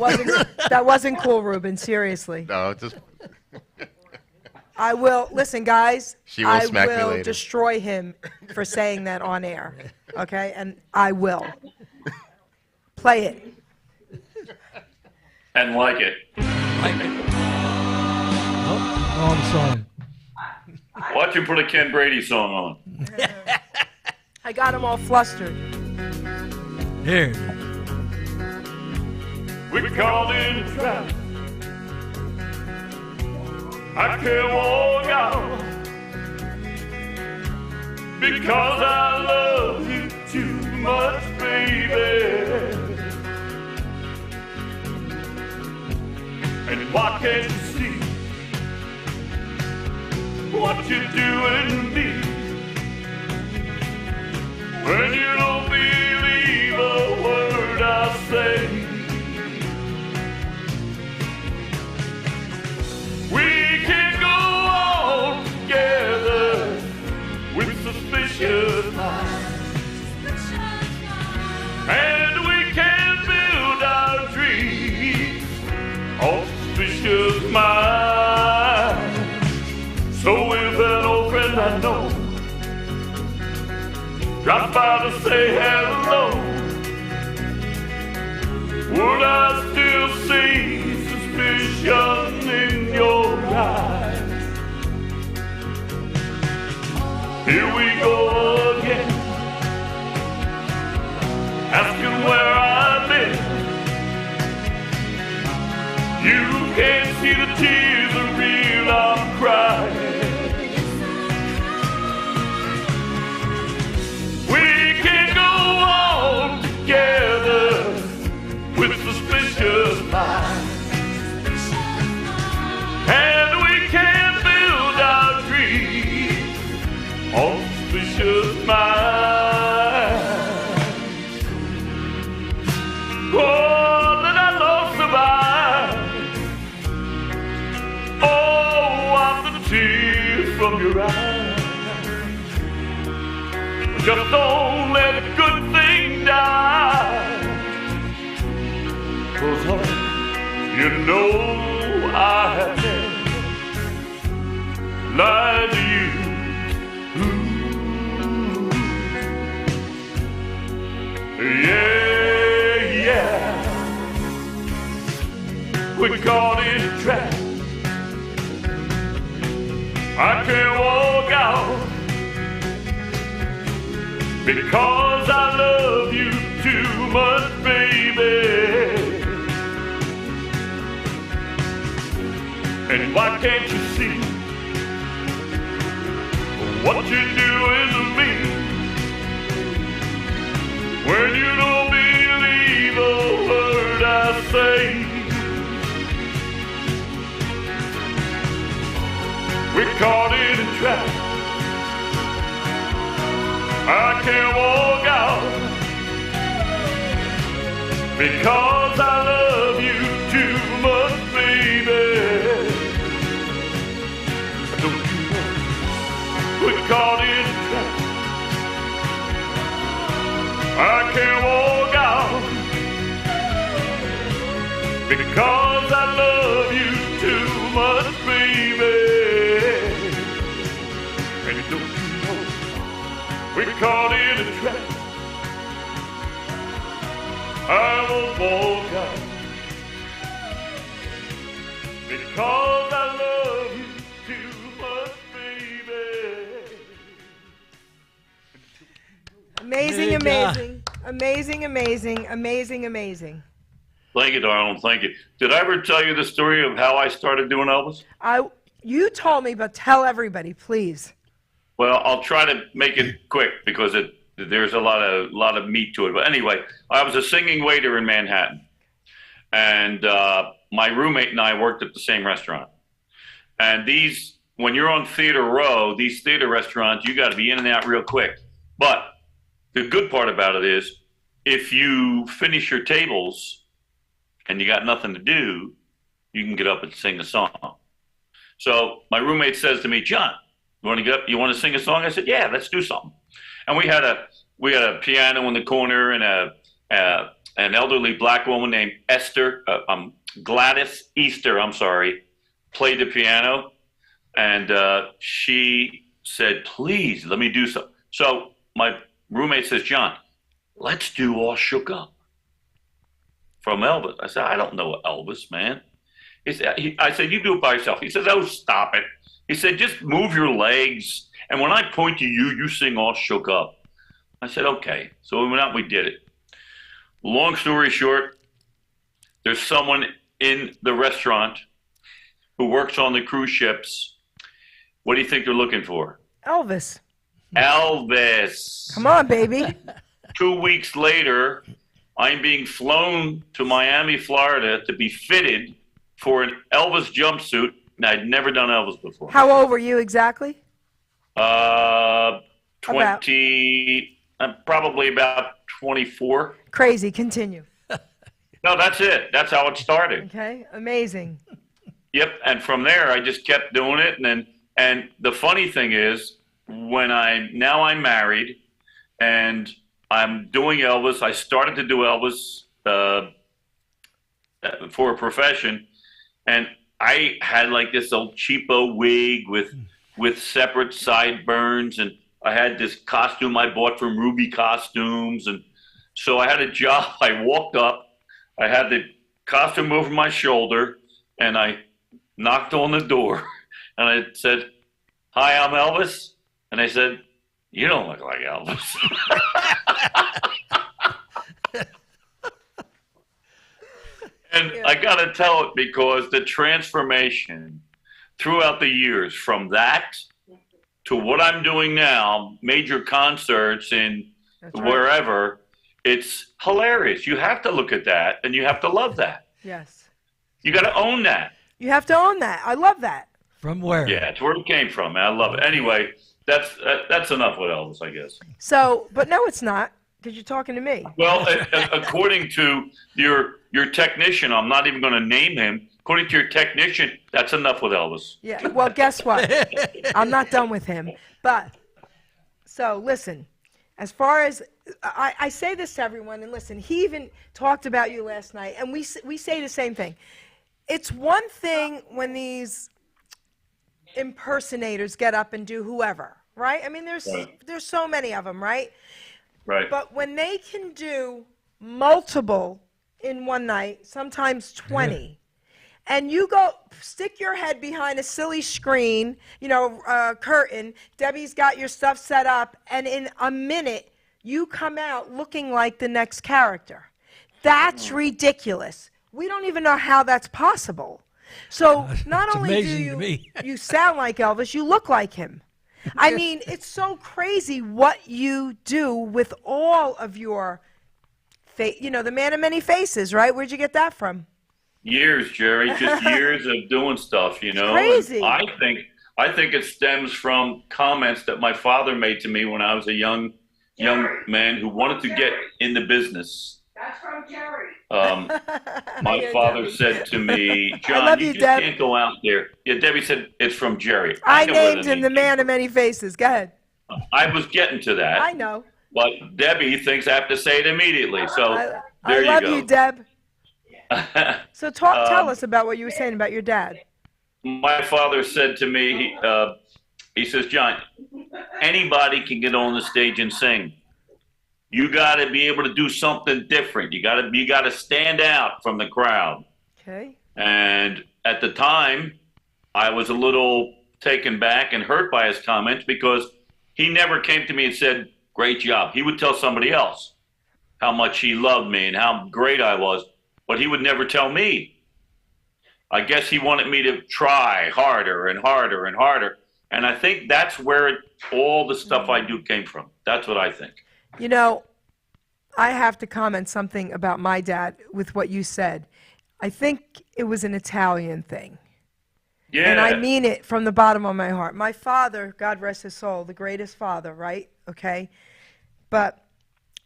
That wasn't cool, Ruben, seriously. No, just I will, listen, guys, She will smack me I will later. destroy him for saying that on air, okay? And I will. Play it. And like it. Wrong song. Watch him put a Ken Brady song on. I got him all flustered. Here. We called in traffic. I can't walk out because I love you too much, baby. And why can't you see what you're doing to me? When you don't believe a word I say. We can go on together with suspicious minds, and we can build our dreams on suspicious minds. So if an old friend I know drops by to say hello, would I still see suspicion in your eyes? Here we go again, asking where I've been. You can't see the tears are real, I'm crying. We can go on together with suspicious minds, and we can build our dreams on suspicious minds. Oh, that I love survive. Oh, wipe the tears from your eyes. Just don't let a good thing die. 'Cause you know I have never lied to you. Ooh. Yeah, yeah. We caught in a trap. I can't walk out because I love you too much, baby. And why can't you see what you're doing to me? When you don't believe a word I say. We're caught in a trap. I can't walk out because I love you too much, baby. Don't you know we're caught in a trap? I can't walk out because I love you too much, baby. And don't you know we're caught in a trap? I won't walk out because I love you too much, baby. Amazing, There you go. amazing, amazing, amazing, amazing, amazing. Thank you, darling. Thank you. Did I ever tell you the story of how I started doing Elvis? You told me, but tell everybody, please. Well, I'll try to make it quick because there's a lot of meat to it. But anyway, I was a singing waiter in Manhattan, and my roommate and I worked at the same restaurant. And when you're on Theater Row, these theater restaurants, you got to be in and out real quick. But the good part about it is, if you finish your tables and you got nothing to do, you can get up and sing a song. So my roommate says to me, John, you want to get up? You want to sing a song? I said, yeah, let's do something. And we had a piano in the corner and an elderly black woman named Gladys Easter, played the piano. And she said, please, let me do something. So my roommate says, John, let's do All Shook Up from Elvis. I said, I don't know Elvis, man. I said, you do it by yourself. He says, oh, stop it. He said, just move your legs. And when I point to you, you sing All Shook Up. I said, okay. So we went out and we did it. Long story short, there's someone in the restaurant who works on the cruise ships. What do you think they're looking for? Elvis. Elvis. Come on, baby. 2 weeks later, I'm being flown to Miami, Florida to be fitted for an Elvis jumpsuit. And I'd never done Elvis before. How old were you exactly? 20, probably about 24. Crazy. Continue. No, that's it. That's how it started. Okay. Amazing. Yep. And from there, I just kept doing it. And the funny thing is, I'm married and I'm doing Elvis. I started to do Elvis for a profession. And I had like this old cheapo wig with separate sideburns, and I had this costume I bought from Ruby Costumes, and so I had a job. I walked up, I had the costume over my shoulder, and I knocked on the door, and I said, "Hi, I'm Elvis," and they said, "You don't look like Elvis." And I got to tell it because the transformation throughout the years from that to what I'm doing now, major concerts in wherever, it's hilarious. You have to look at that and you have to love that. Yes. You got to own that. You have to own that. I love that. From where? Yeah, it's where it came from, man. I love it. Anyway, that's enough with Elvis, I guess. So, but no, it's not, because you're talking to me. Well, according to your technician, I'm not even going to name him. According to your technician, that's enough with Elvis. Yeah, well, guess what? I'm not done with him. But, so, listen, as far as, I say this to everyone, and listen, he even talked about you last night, and we say the same thing. It's one thing when these impersonators get up and do whoever, right? I mean, there's so many of them, right? Right. But when they can do multiple in one night, sometimes 20, and you go stick your head behind a silly screen, curtain, Debbie's got your stuff set up, and in a minute, you come out looking like the next character. That's ridiculous. We don't even know how that's possible. So not only do you sound like Elvis, you look like him. I mean, it's so crazy what you do with all of your, the man of many faces, right? Where'd you get that from? Years, Jerry, just years of doing stuff, Crazy. And I think it stems from comments that my father made to me when I was a young man who wanted to get in the business. That's from Geri. My father said to me, John, you just can't go out there. Yeah, Debbie said it's from Geri. I named him the man of many faces. Go ahead. I was getting to that. I know. But Debbie thinks I have to say it immediately. So there you go. I love you, Deb. So tell us about what you were saying about your dad. My father said to me, he says, John, anybody can get on the stage and sing. You got to be able to do something different. You got to stand out from the crowd. Okay. And at the time, I was a little taken back and hurt by his comments because he never came to me and said, great job. He would tell somebody else how much he loved me and how great I was, but he would never tell me. I guess he wanted me to try harder and harder and harder. And I think that's where all the stuff I do came from. That's what I think. I have to comment something about my dad with what you said. I think it was an Italian thing. Yeah. And I mean it from the bottom of my heart. My father, God rest his soul, the greatest father, right? Okay? But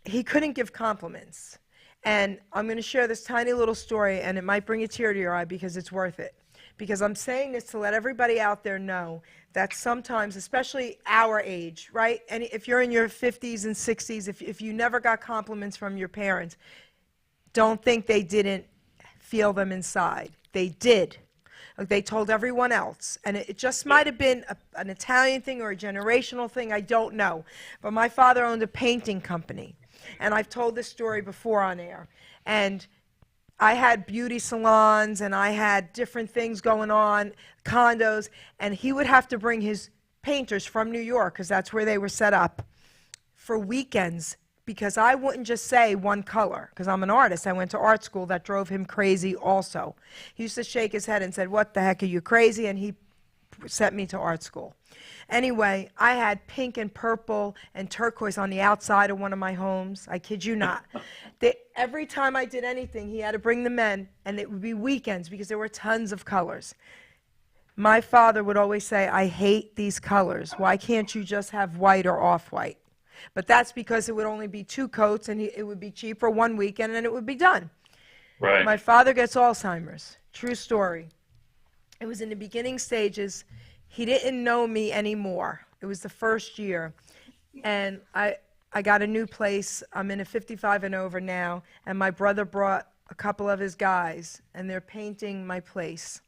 he couldn't give compliments. And I'm going to share this tiny little story, and it might bring a tear to your eye because it's worth it. Because I'm saying this to let everybody out there know that sometimes, especially our age, right? And if you're in your 50s and 60s, if you never got compliments from your parents, don't think they didn't feel them inside. They did. They told everyone else. And it just might have been an Italian thing or a generational thing, I don't know. But my father owned a painting company. And I've told this story before on air. And I had beauty salons, and I had different things going on, condos, and he would have to bring his painters from New York, because that's where they were set up, for weekends, because I wouldn't just say one color, because I'm an artist. I went to art school. That drove him crazy also. He used to shake his head and said, "What the heck, are you crazy?" And he sent me to art school. Anyway, I had pink and purple and turquoise on the outside of one of my homes. I kid you not. Every time I did anything, he had to bring the men, and it would be weekends because there were tons of colors. My father would always say, "I hate these colors. Why can't you just have white or off-white?" But that's because it would only be 2 coats, and it would be cheap for one weekend, and it would be done. Right. My father gets Alzheimer's. True story. It was in the beginning stages. He didn't know me anymore. It was the first year. And I got a new place. I'm in a 55 and over now. And my brother brought a couple of his guys, and they're painting my place.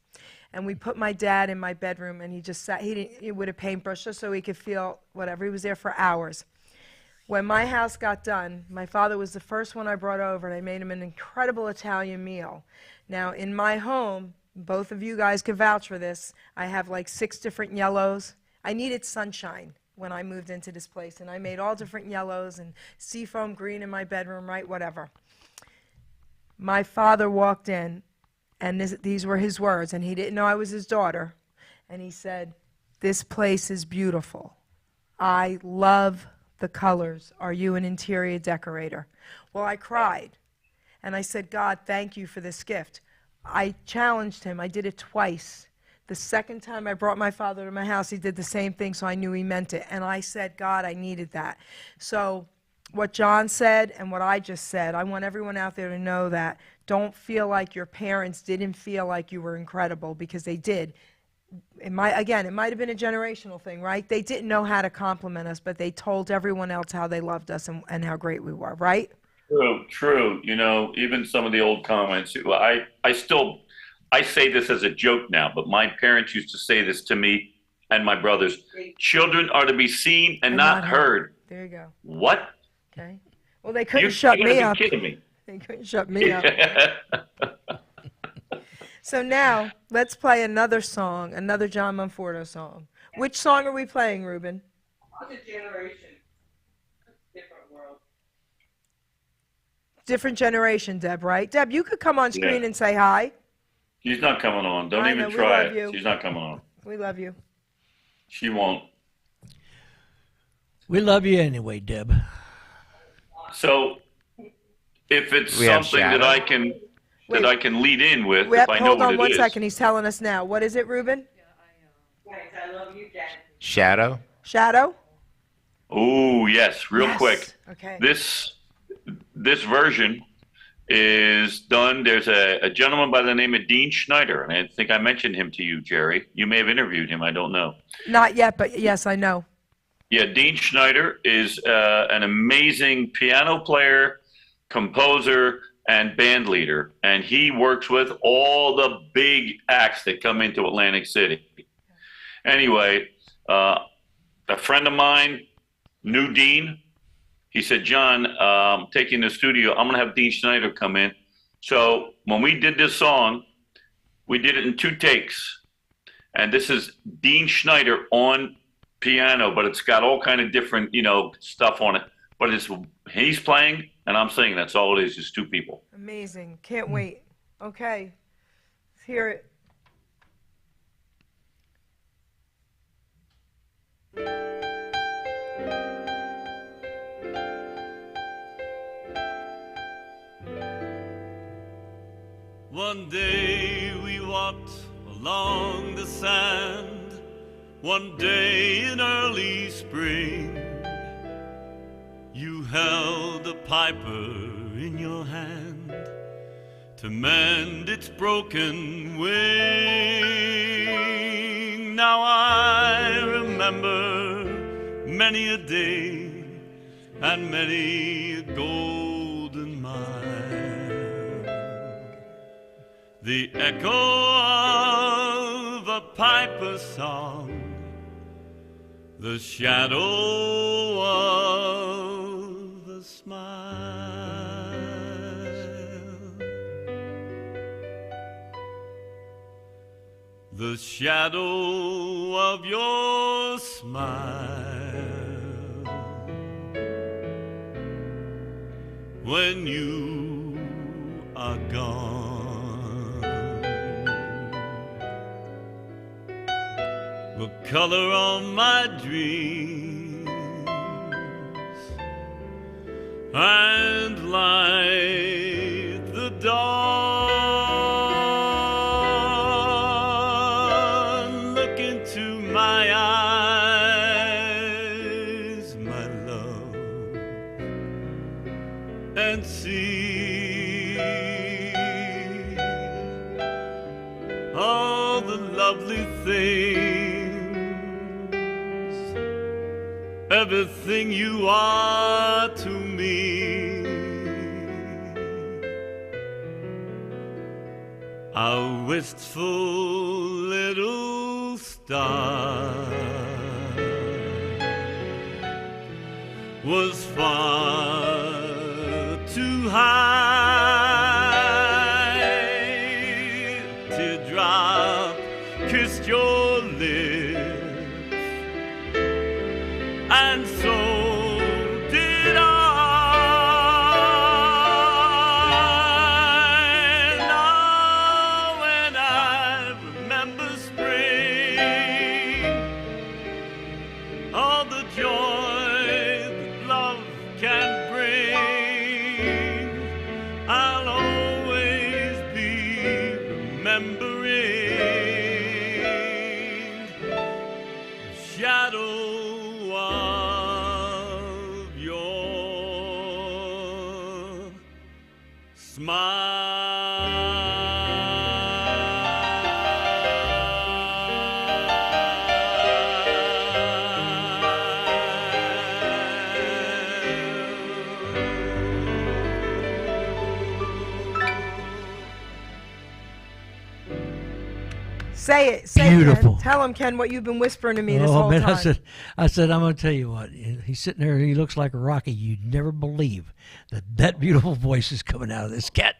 And we put my dad in my bedroom, and he just sat, he with a paintbrush just so he could feel whatever. He was there for hours. When my house got done, my father was the first one I brought over, and I made him an incredible Italian meal. Now, in my home, both of you guys can vouch for this, I have like 6 different yellows. I needed sunshine when I moved into this place, and I made all different yellows and seafoam green in my bedroom, right, whatever. My father walked in, and these were his words, and he didn't know I was his daughter, and he said, "This place is beautiful. I love the colors. Are you an interior decorator?" Well, I cried, and I said, "God, thank you for this gift." I challenged him. I did it twice. The second time I brought my father to my house, he did the same thing, so I knew he meant it. And I said, "God, I needed that." So what John said and what I just said, I want everyone out there to know that. Don't feel like your parents didn't feel like you were incredible, because they did. It might have been a generational thing, right? They didn't know how to compliment us, but they told everyone else how they loved us and how great we were, right? True. You know, even some of the old comments, I say this as a joke now, but my parents used to say this to me and my brothers: children are to be seen and not heard. There you go. What? Okay. Well, they couldn't shut me up. You're kidding me. They couldn't shut me up. So now, let's play another song, another John Monforto song. Which song are we playing, Ruben? Other generation. Different world. Different generation, Deb, right? Deb, you could come on screen and say hi. She's not coming on. Don't I even know, we try love it. you. She's not coming on. We love you. She won't. We love you anyway, Deb. So, if it's We have something that Shadow. I can lead in with, if I know Hold what on it one is. second. He's telling us now. What is it, Ruben? Yes, I love you, Dad. Shadow. Shadow? Oh, yes, real Yes. quick. Okay. This version is done. There's a gentleman by the name of Dean Schneider, and I think I mentioned him to you, Jerry. You may have interviewed him. I don't know. Not yet, but yes, I know. Yeah, Dean Schneider is an amazing piano player, composer, and band leader, and he works with all the big acts that come into Atlantic City. Anyway, a friend of mine knew Dean. He said, "John, taking the studio, I'm going to have Dean Schneider come in." So when we did this song, we did it in 2 takes. And this is Dean Schneider on piano, but it's got all kind of different, stuff on it. But he's playing and I'm singing. That's all it is, just 2 people. Amazing. Can't wait. Okay. Let's hear it. One day we walked along the sand, one day in early spring. You held a piper in your hand to mend its broken wing. Now I remember many a day and many a golden mile, the echo of a piper's song, the shadow of a smile, the shadow of your smile when you are gone will color on my dreams and light the dawn. Look into my eyes, my love, and see all the lovely things, everything you are to me. A wistful little star was far too high. Teardrop kissed your lips, and so did I. Now when I remember spring, all the joy that love can bring, I'll always be remembering the shadow of your Say it. Say Beautiful. it, Ken. Tell him, Ken, what you've been whispering to me this Oh whole man, time. I said, I'm going to tell you what. He's sitting there. He looks like a Rocky. You'd never believe that beautiful voice is coming out of this cat.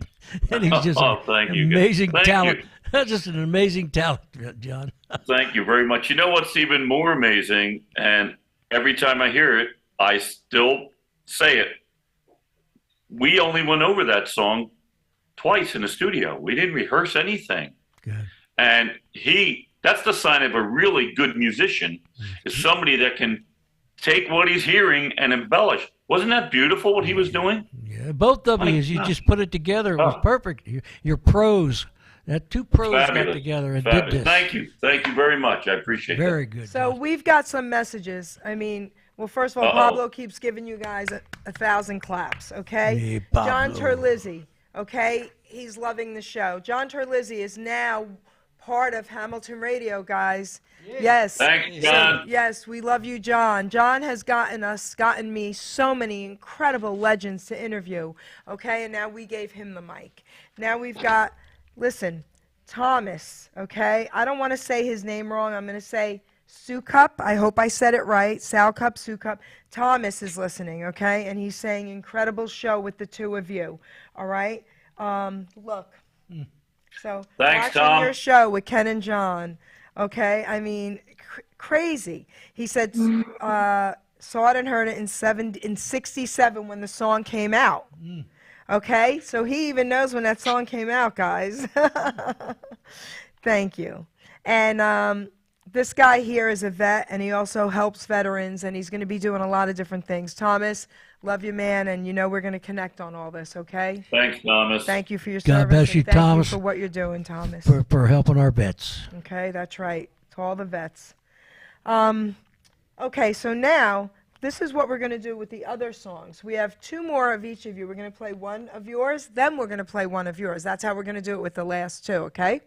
And he's just Oh, thank you. amazing Thank talent. you. That's just an amazing talent, John. Thank you very much. You know what's even more amazing? And every time I hear it, I still say it. We only went over that song twice in the studio. We didn't rehearse anything. Good. And that's the sign of a really good musician, is somebody that can take what he's hearing and embellish. Wasn't that beautiful what he was doing? Yeah, both W's. You just put it together. It was Oh. perfect. Your pros. That two pros got Fabulous. together and Fabulous. did this. Thank you. Thank you very much. I appreciate Very that. good. So John. we've got some messages. I mean, well, first of all, Uh-oh. Pablo keeps giving you guys a 1,000 claps, okay? Hey, John Pablo. Terlizzi, okay? He's loving the show. John Terlizzi is now part of Hamilton Radio, guys. Yes. Thanks, John. Yes, we love you, John. John has gotten me so many incredible legends to interview, okay? And now we gave him the mic. Now we've got, listen, Thomas, okay? I don't want to say his name wrong. I'm going to say Sukup. I hope I said it right. Salcup, Sukup. Thomas is listening, okay? And he's saying incredible show with the two of you, all right? Look. So Thanks, watching Tom. your show with Ken and John, okay? I mean, crazy. He said saw it and heard it in 67 when the song came out. Okay, so he even knows when that song came out, guys. Thank you. And this guy here is a vet, and he also helps veterans, and he's going to be doing a lot of different things. Thomas, love you, man, and you know we're going to connect on all this, okay? Thanks, Thomas. Thank you for your God service. bless and you, thank Thomas. you for what you're doing, Thomas. For helping our vets. Okay, that's right. To all the vets. Okay, so now this is what we're going to do with the other songs. We have 2 more of each of you. We're going to play one of yours, then we're going to play one of yours. That's how we're going to do it with the last 2, okay?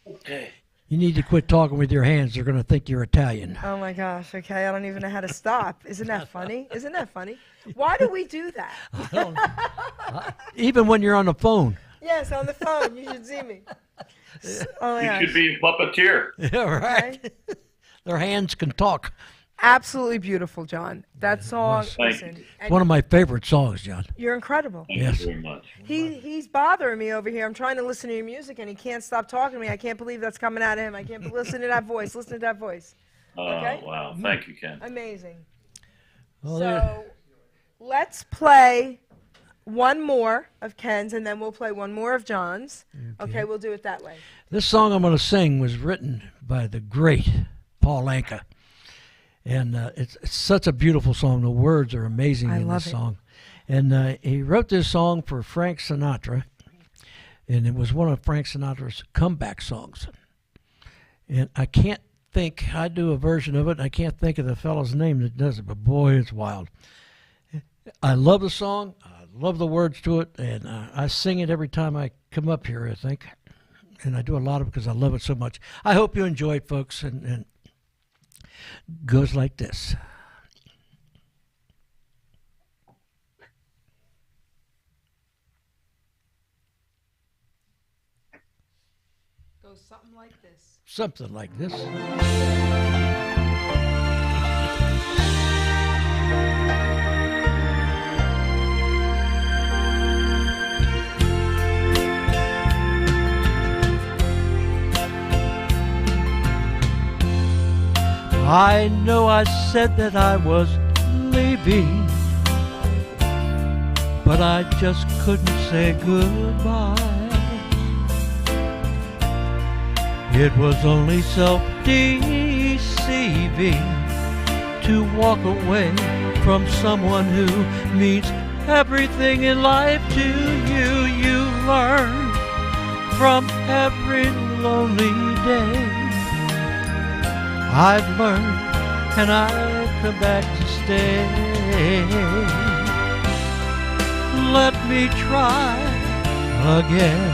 Okay. You need to quit talking with your hands. They're going to think you're Italian. Oh my gosh, okay, I don't even know how to stop. Isn't that funny? Isn't that funny? Why do we do that? I don't know. Even when you're on the phone. Yes, on the phone. You should see me. Oh my You gosh. should be a puppeteer. Yeah, right. Okay. Their hands can talk. Absolutely beautiful, John. That song, Thank listen, you. and One of my favorite songs, John. you're incredible. Thank Yes. you very much. He's bothering me over here. I'm trying to listen to your music, and he can't stop talking to me. I can't believe that's coming out of him. I can't listen to that voice. Listen to that voice. Okay. Wow. Thank you, Ken. Amazing. Well, So let's play one more of Ken's, and then we'll play one more of John's. Okay, we'll do it that way. This song I'm going to sing was written by the great Paul Anka. And it's such a beautiful song. The words are amazing I in love this it. song. And he wrote this song for Frank Sinatra. And it was one of Frank Sinatra's comeback songs. And I can't think, I do a version of it, and I can't think of the fellow's name that does it, but boy, it's wild. I love the song. I love the words to it. And I sing it every time I come up here, I think. And I do a lot of it because I love it so much. I hope you enjoy it, folks. And goes like this. Goes something like this. Something like this. I know I said that I was leaving, but I just couldn't say goodbye. It was only self-deceiving to walk away from someone who means everything in life to you. You learn from every lonely day. I've learned and I've come back to stay. Let me try again.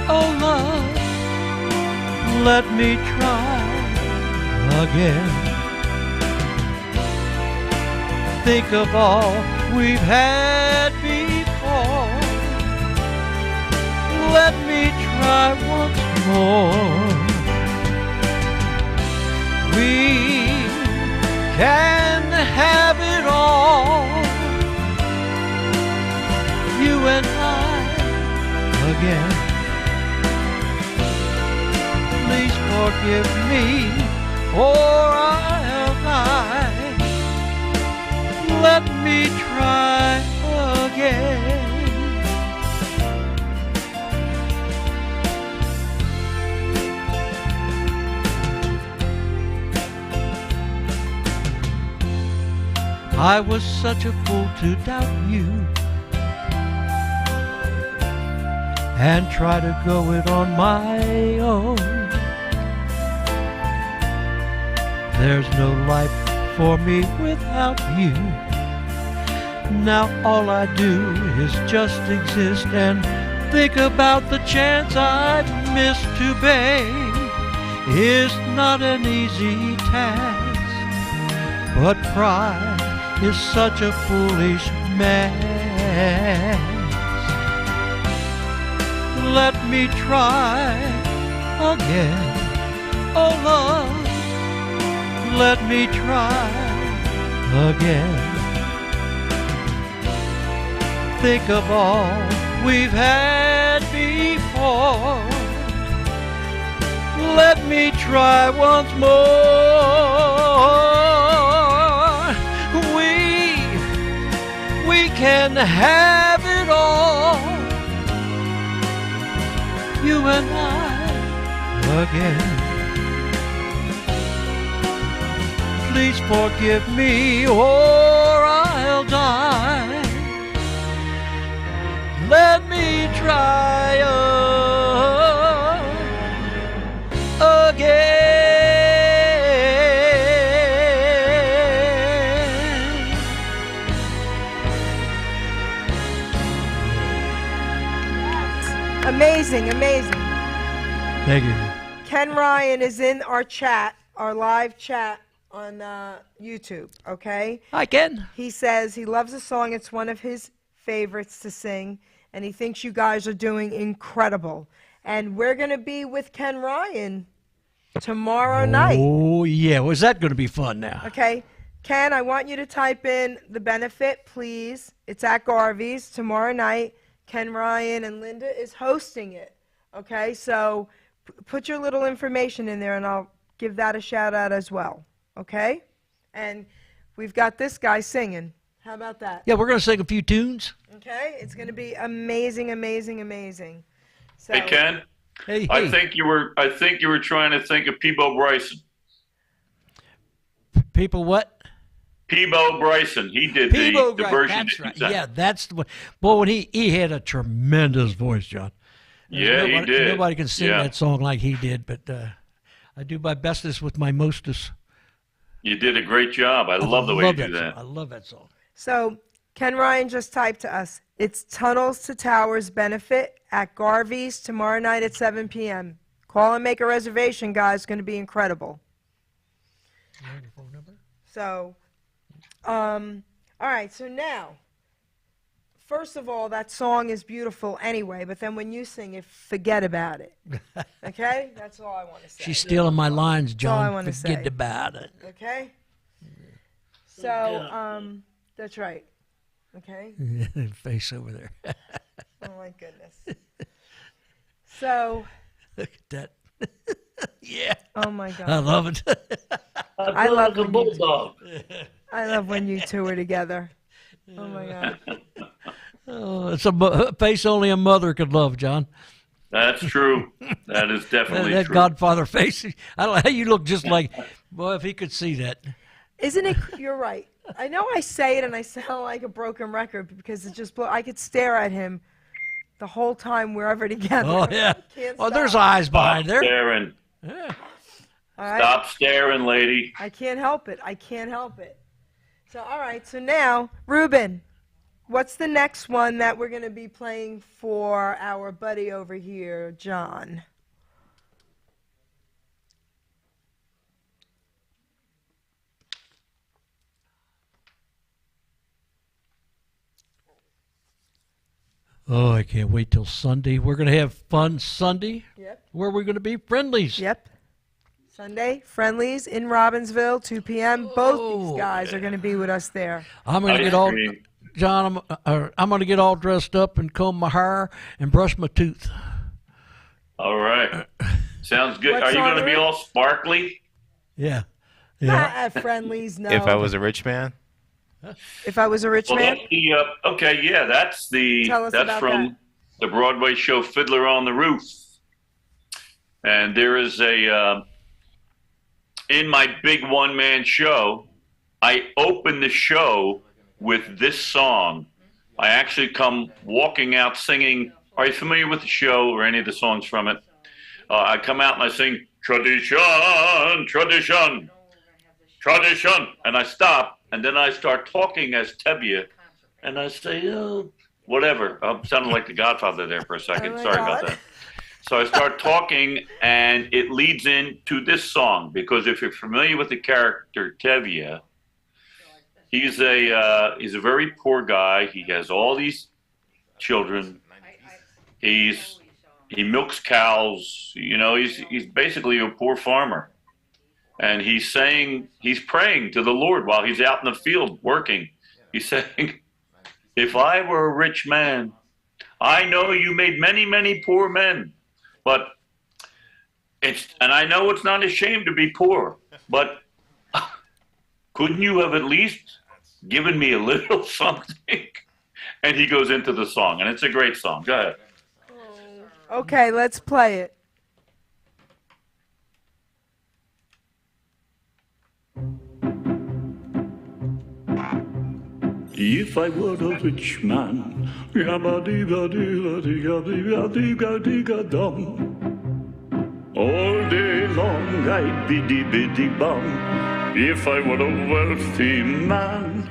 Oh love, let me try again. Think of all we've had before. Let me try once more. We can have it all, you and I again. Please forgive me, or I'll die. Let me try again. I was such a fool to doubt you and try to go it on my own. There's no life for me without you. Now all I do is just exist and think about the chance I've missed. To beg is not an easy task, but pride is such a foolish mask. Let me try again. Oh love, let me try again. Think of all we've had before. Let me try once more. We can have it all, you and I again. Please forgive me, or I'll die. Let me try again. Amazing, amazing. Thank you. Ken Ryan is in our chat, our live chat on YouTube, okay? Hi, Ken. He says he loves the song. It's one of his favorites to sing, and he thinks you guys are doing incredible. And we're going to be with Ken Ryan tomorrow night. Oh, yeah. Was that going to be fun now? Okay. Ken, I want you to type in the benefit, please. It's at Garvey's tomorrow night. Ken Ryan and Linda is hosting it. Okay, so put your little information in there, and I'll give that a shout-out as well. Okay? And we've got this guy singing. How about that? Yeah, we're going to sing a few tunes. Okay? It's going to be amazing, amazing, amazing. So, Hey, Ken. Hey, I hey. think you were trying to think of Peebo Bryson. People what? Peebo Bryson. He did Peebo, the right, version. that's that you right. sang. Yeah, that's the one. Boy, when he had a tremendous voice, John. Yeah, he did. Nobody can sing Yeah. that song like he did, but I do my bestest with my mostest. You did a great job. I love the way you do that. I love that song. So Ken Ryan just typed to us. It's Tunnels to Towers benefit at Garvey's tomorrow night at 7 p.m. Call and make a reservation, guys. It's going to be incredible. So, all right. So now, first of all, that song is beautiful anyway. But then when you sing it, forget about it. Okay? That's all I want to say. She's stealing my lines, all I John. wanna Forget say. about it. Okay? So, that's right. Okay? Face over there. Oh my goodness. So, Look at that. Yeah. oh my God. I love it. I love a when you bulldog. I love when you two are together. Oh my God. Oh, it's a face only a mother could love, John. That's true. That is definitely That true. Godfather face. I don't know how you look just like, boy, if he could see that. Isn't it? You're right. I know I say it and I sound like a broken record because it just I could stare at him the whole time we're ever together. Oh, yeah. Can't Oh, there's stop. eyes behind Stop there. staring. Yeah. All right? Stop staring, lady. I can't help it. I can't help it. So, all right. So now, Ruben, what's the next one that we're going to be playing for our buddy over here, John? Oh, I can't wait till Sunday. We're going to have fun Sunday. Yep. Where are we going to be? Friendlies. Yep. Sunday, Friendlies in Robbinsville, 2 p.m. Both these guys are going to be with us there. I'm going to Ice get all, cream. John, I'm going to get all dressed up and comb my hair and brush my tooth. All right. Sounds good. What's Are you on going to the be ring? all sparkly? Yeah. Not Yeah. at Friendlies, no. If I was a rich man, If I was a rich Well, man? that's the okay. Yeah, that's Tell us that's about from that. the Broadway show Fiddler on the Roof. And there is a in my big one-man show, I open the show with this song. I actually come walking out singing. Are you familiar with the show or any of the songs from it? I come out and I sing tradition, tradition, tradition, and I stop, and then I start talking as Tevye, and I say, oh, whatever. I'm sounding like the Godfather there for a second. Oh my Sorry God. about that. So I start talking, and it leads into this song, because if you're familiar with the character Tevye, he's a very poor guy. He has all these children. He milks cows. You know, he's basically a poor farmer, and he's praying to the Lord while he's out in the field working. He's saying, "If I were a rich man, I know you made many, many poor men, but and I know it's not a shame to be poor, but couldn't you have at least given me a little something?" And he goes into the song, and it's a great song. Go ahead. Okay, let's play it. If I were a rich man, all day long I'd be bum. If I were a wealthy man,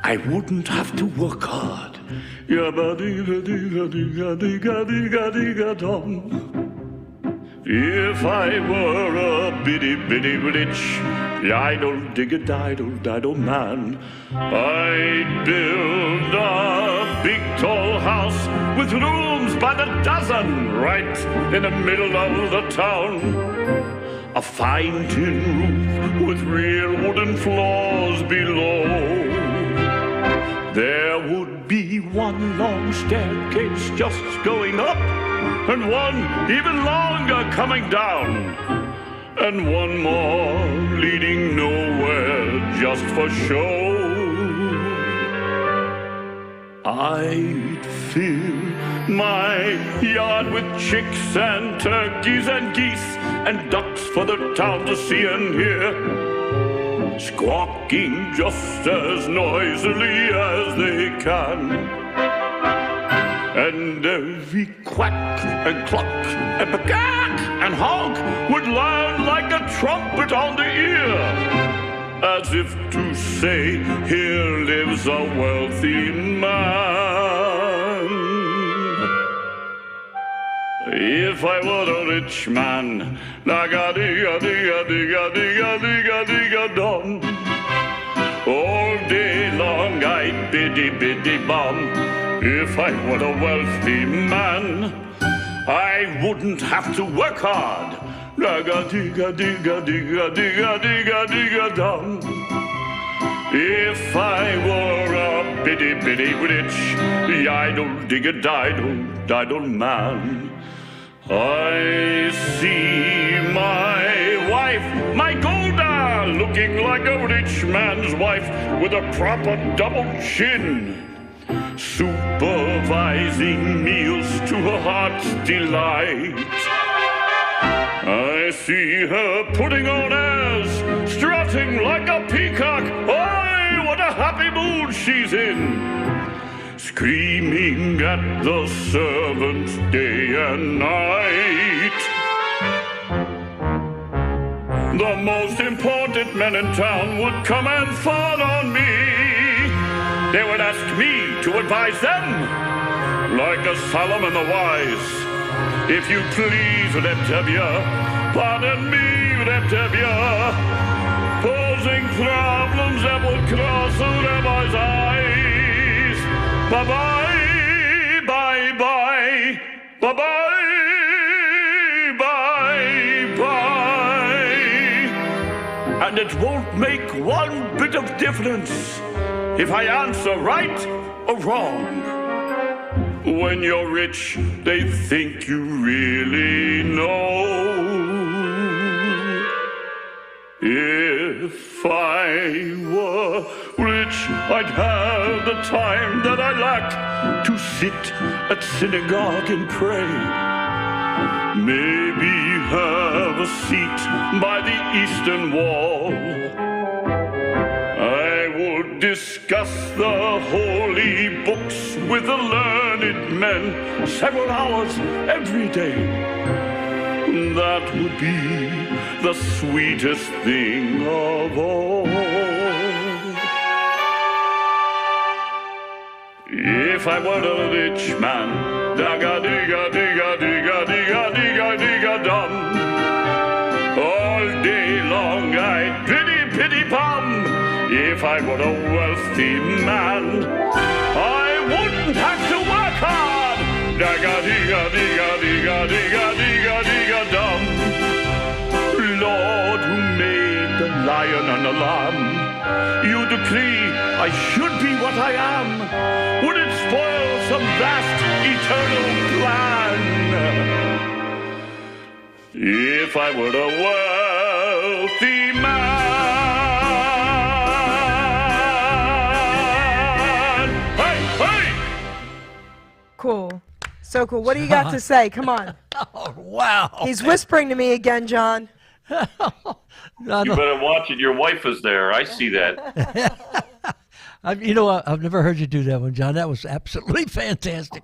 I wouldn't have to work hard Yabba-dee-ga-dee-ga-dee-ga-dee-ga-dee-ga-dee-ga-dum. If I were a bitty bitty rich idle-dig-a-diddle-diddle man, I'd build a big tall house with rooms by the dozen right in the middle of the town. A fine tin roof with real wooden floors below. There would be one long staircase just going up, and one even longer coming down, and one more leading nowhere just for show. I'd fill my yard with chicks and turkeys and geese and ducks for the town to see and hear, squawking just as noisily as they can. And every quack and cluck and pecack and honk would land like a trumpet on the ear, as if to say, here lives a wealthy man. If I were a rich man, da-ga-dee-ga-dee-ga-dee-ga-dee-ga-dee-ga-dee-ga-dum, all day long I'd biddy-biddy-bum. If I were a wealthy man, I wouldn't have to work hard. Da-ga-dee-ga-dee-ga-dee-ga-dee-ga-dee-ga-dee-ga-dum. If I were a bitty-bitty rich idle-dig-a-diddle-diddle man, I see my wife, my Golda, looking like a rich man's wife with a proper double chin, supervising meals to her heart's delight. I see her putting on airs, strutting like a peacock. Oh, what a happy mood she's in, screaming at the servants day and night. The most important men in town would come and fawn on me. They would ask me to advise them, like a Solomon the Wise. If you please, Reptavia, pardon me, Reptavia, posing problems that would cross a rabbi's eyes. Bye-bye, bye-bye, bye-bye, bye-bye. And it won't make one bit of difference if I answer right or wrong. When you're rich, they think you really know. If I were rich, I'd have the time that I lack to sit at synagogue and pray. Maybe have a seat by the eastern wall. I would discuss the holy books with the learned men several hours every day. That would be the sweetest thing of all. If I were a rich man, da-ga-dee-ga-dee-ga-dee-ga-dee-ga-dee-ga-dee-ga-dum, all day long I'd pity-pity-pum. If I were a wealthy man, I wouldn't have to work hard. Da-ga-dee-ga-dee-ga-dee-ga-dee-ga-dee-ga-dee-ga-dum. Lord, who made the lion and the lamb, you decree I should be what I am. Would it spoil some vast eternal plan? If I were a wealthy man. Hey, hey! Cool. So cool. What do you got to say? Come on. Oh, wow. He's whispering to me again, John. You better watch it. Your wife is there. I see that. I've never heard you do that one, John. That was absolutely fantastic.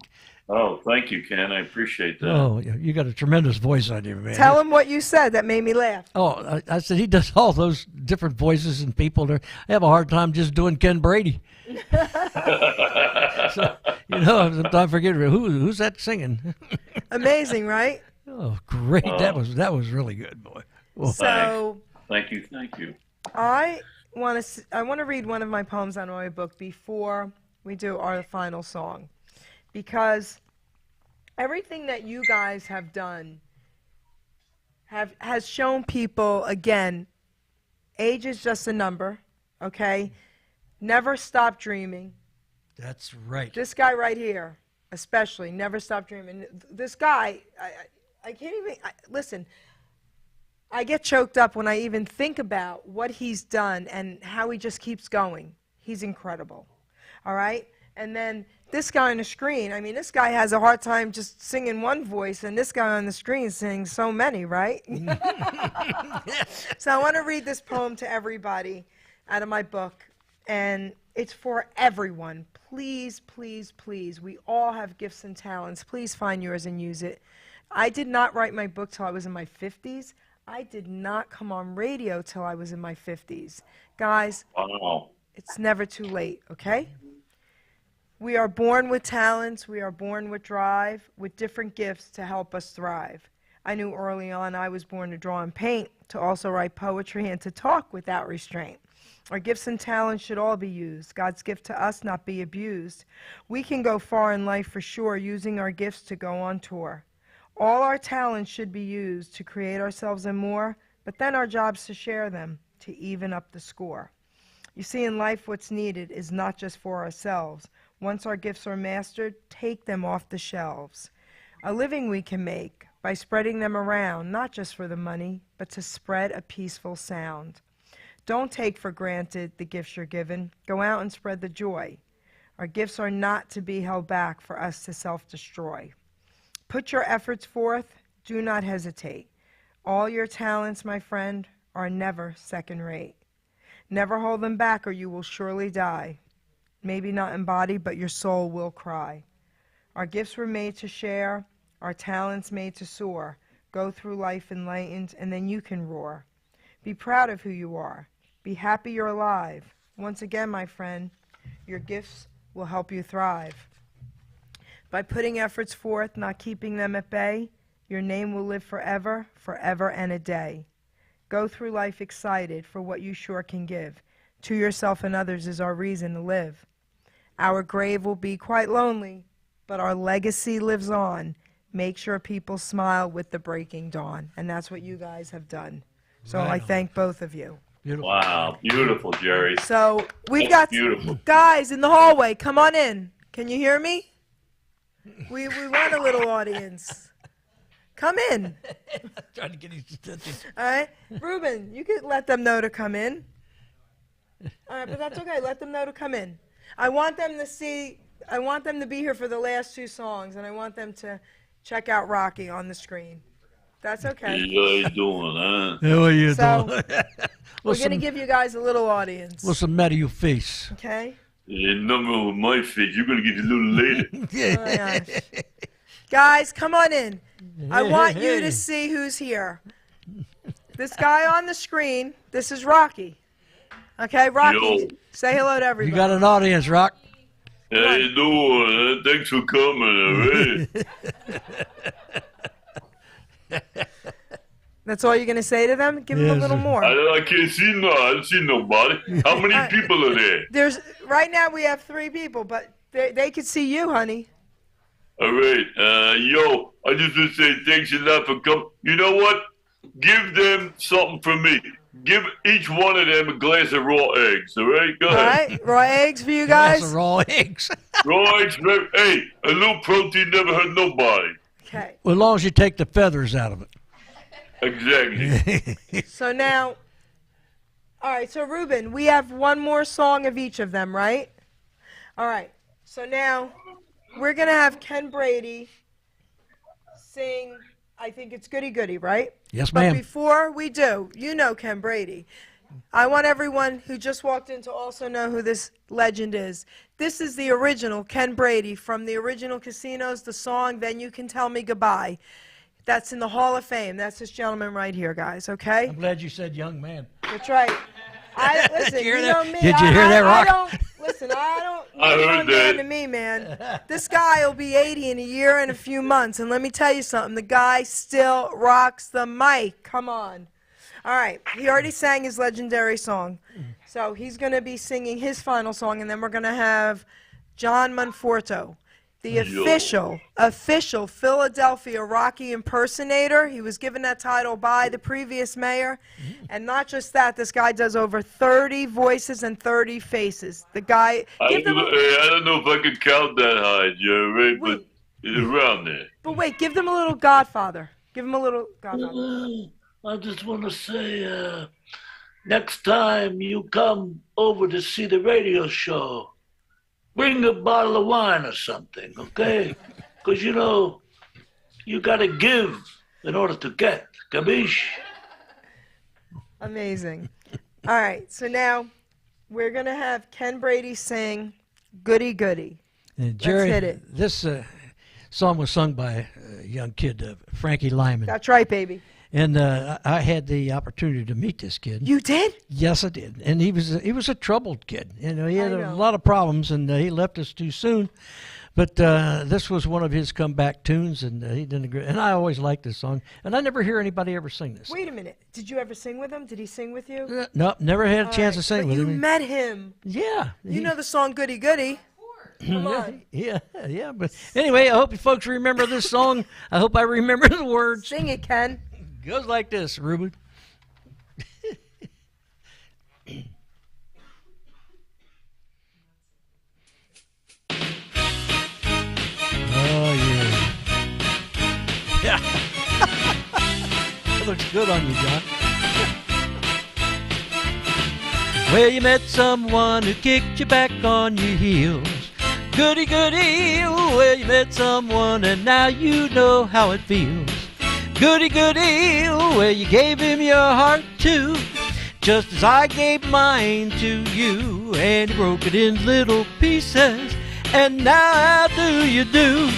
Oh, thank you, Ken. I appreciate that. Oh, you got a tremendous voice on you, man. Tell him what you said. That made me laugh. Oh, I said he does all those different voices and people. I have a hard time just doing Ken Brady. So, sometimes I forget who's that singing. Amazing, right? Oh, great! That was really good, boy. Well, So Thank you. I want to read one of my poems on my book before we do our final song, because everything that you guys have done has shown people, again, age is just a number, okay? Never stop dreaming. that's right. This guy right here, especially, never stop dreaming. This guy, I can't even, listen, I get choked up when I even think about what he's done and how he just keeps going. He's incredible, all right? And then this guy on the screen, I mean, this guy has a hard time just singing one voice, and this guy on the screen sings so many, right? So I want to read this poem to everybody out of my book, and it's for everyone. Please, please, please, we all have gifts and talents. Please find yours and use it. I did not write my book till I was in my 50s. I did not come on radio till I was in my 50s. Guys, it's never too late, okay? We are born with talents. We are born with drive, with different gifts to help us thrive. I knew early on I was born to draw and paint, to also write poetry, and to talk without restraint. Our gifts and talents should all be used. God's gift to us, not be abused. We can go far in life for sure, using our gifts to go on tour. All our talents should be used to create ourselves and more, but then our job's to share them, to even up the score. You see, in life what's needed is not just for ourselves. Once our gifts are mastered, take them off the shelves. A living we can make by spreading them around, not just for the money, but to spread a peaceful sound. Don't take for granted the gifts you're given. Go out and spread the joy. Our gifts are not to be held back for us to self-destroy. Put your efforts forth. Do not hesitate. All your talents, my friend, are never second rate. Never hold them back or you will surely die. Maybe not in body, but your soul will cry. Our gifts were made to share, our talents made to soar. Go through life enlightened, and then you can roar. Be proud of who you are. Be happy you're alive. Once again, my friend, your gifts will help you thrive. By putting efforts forth, not keeping them at bay, your name will live forever, forever and a day. Go through life excited for what you sure can give. To yourself and others is our reason to live. Our grave will be quite lonely, but our legacy lives on. Make sure people smile with the breaking dawn. And that's what you guys have done. So I thank both of you. Beautiful. Wow, beautiful, Jerry. So we've got beautiful. Guys in the hallway. Come on in. Can you hear me? We want a little audience. Come in. Trying to get his attention. All right? Ruben, you could let them know to come in. All right, but that's okay. Let them know to come in. I want them to be here for the last two songs, and I want them to check out Rocky on the screen. That's okay. How you doing, huh? How are you So, doing? we're going to give you guys a little audience. What's the matter your face? Okay? Yeah, nothing with my face. You're going to get a little later. Oh my gosh. Guys, come on in. I want you to see who's here. This guy on the screen, this is Rocky. Okay, Rocky, Yo. say hello to everybody. You got an audience, Rock. How you doing? Thanks for coming, all right? That's all you're going to say to them? Give them a Yes, little sir. more. I can't see no. I don't see nobody. How many people are there? Right now we have 3 people, but they could see you, honey. All right. Yo, I just want to say thanks a lot for coming. You know what? Give them something for me. Give each one of them a glass of raw eggs, all right? Go All ahead. right, raw eggs for you guys. Lots of raw eggs. Raw eggs, hey, a little protein never hurt nobody. Okay. Well, as long as you take the feathers out of it. Exactly. So now, all right, so Ruben, we have one more song of each of them, right? All right, so now we're going to have Ken Brady sing, I think it's Goody Goody, right? Yes, But ma'am. before we do, you know Ken Brady. I want everyone who just walked in to also know who this legend is. This is the original Ken Brady from the original Casinos, the song, Then You Can Tell Me Goodbye. That's in the Hall of Fame. That's this gentleman right here, guys, okay? I'm glad you said young man. That's right. Listen, Did you hear you that? know me. Did you hear that, Rock? I don't. I He's heard on man that. to me, man. This guy will be 80 in a year and a few months, and let me tell you something. The guy still rocks the mic. Come on. All right. He already sang his legendary song, so he's going to be singing his final song, and then we're going to have John Monforto, the official Philadelphia Rocky impersonator. He was given that title by the previous mayor. And not just that, this guy does over 30 voices and 30 faces. The guy... I don't know if I can count that high, Jerry, but it's around there. But wait, give them a little Godfather. Give him a little Godfather. I just want to say, next time you come over to see the radio show, bring a bottle of wine or something, okay? Because, you know, you got to give in order to get. Capiche? Amazing. All right, so now we're going to have Ken Brady sing Goody Goody. And Jerry, Let's hit it. this song was sung by a young kid, Frankie Lyman. That's right, baby. And I had the opportunity to meet this kid. You did? Yes, I did. And he was a troubled kid. You know, he had I a know. lot of problems, and he left us too soon. But this was one of his comeback tunes, and he did a great. And I always liked this song, and I never hear anybody ever sing this. Wait a minute. Did you ever sing with him? Did he sing with you? No, never had a All chance right, to sing but with you him. met him. Yeah, You know the song Goody Goody. Come on. Yeah. But anyway, I hope you folks remember this song. I hope I remember the words. Sing it, Ken. Goes like this, Ruben. Oh, yeah. Yeah. That looks good on you, John. Well, you met someone who kicked you back on your heels. Goody, goody. Well, you met someone and now you know how it feels. Goody, goody. Well, you gave him your heart too, just as I gave mine to you. And you broke it in little pieces. And now how do you do?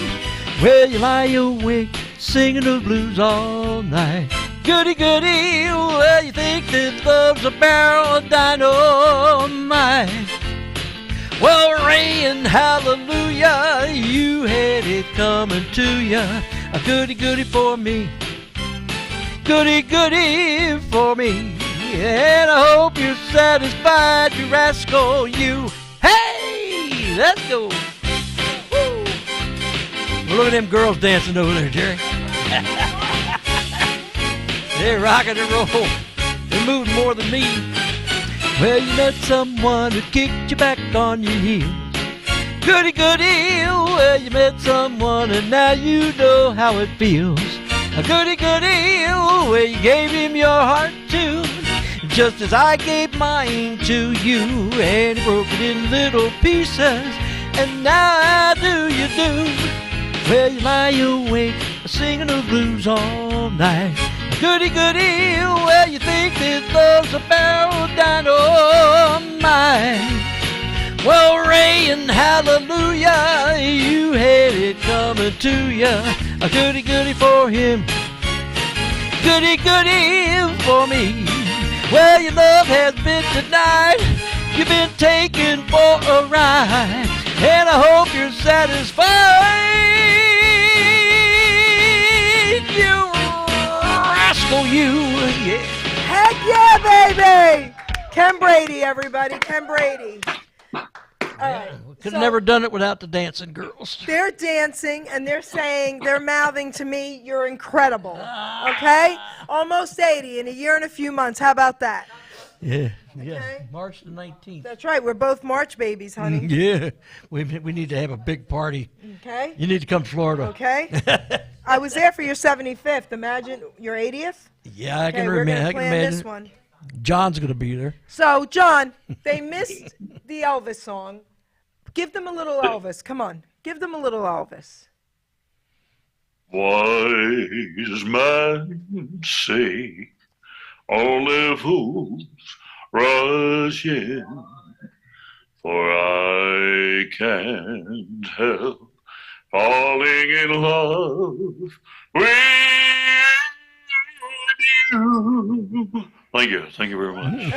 Well, you lie awake singing the blues all night. Goody, goody, well, you think that love's a barrel of dynamite. Well, rain, hallelujah, you had it coming to ya. A goody, goody for me. Goody, goody for me. And I hope you're satisfied, you rascal, you. Hey, let's go. Woo. Well, look at them girls dancing over there, Jerry. They're rocking and roll. They're moving more than me. Well, you met someone who kicked you back on your heels. Goody, goody, well, you met someone and now you know how it feels. A goody, goody, well, you gave him your heart too, just as I gave mine to you. And he broke it in little pieces. And now how do you do? Well, you lie awake singing the blues all night. Goody, goody, well, you think that love's a barrel of dynamite. Well, rain, hallelujah, you had it coming to ya. A goody, goody for him. Goody, goody for me. Well, your love has been denied. You've been taken for a ride. And I hope you're satisfied. You rascal, you, yeah. Heck yeah, baby! Ken Brady, everybody. Ken Brady. All right. Could have never done it without the dancing girls. They're dancing and they're saying, they're mouthing to me, you're incredible. Okay? Almost 80 in a year and a few months. How about that? Yeah. Okay. March the 19th. That's right. We're both March babies, honey. Yeah. We need to have a big party. Okay? You need to come to Florida. Okay? I was there for your 75th. Imagine your 80th. Yeah, I Okay, can we're remember. gonna I can plan imagine. this one. John's going to be there. So, John, they missed the Elvis song. Give them a little Elvis. Come on. Give them a little Elvis. Wise men say only fools rush in, for I can't help falling in love with Thank you. Thank you very much.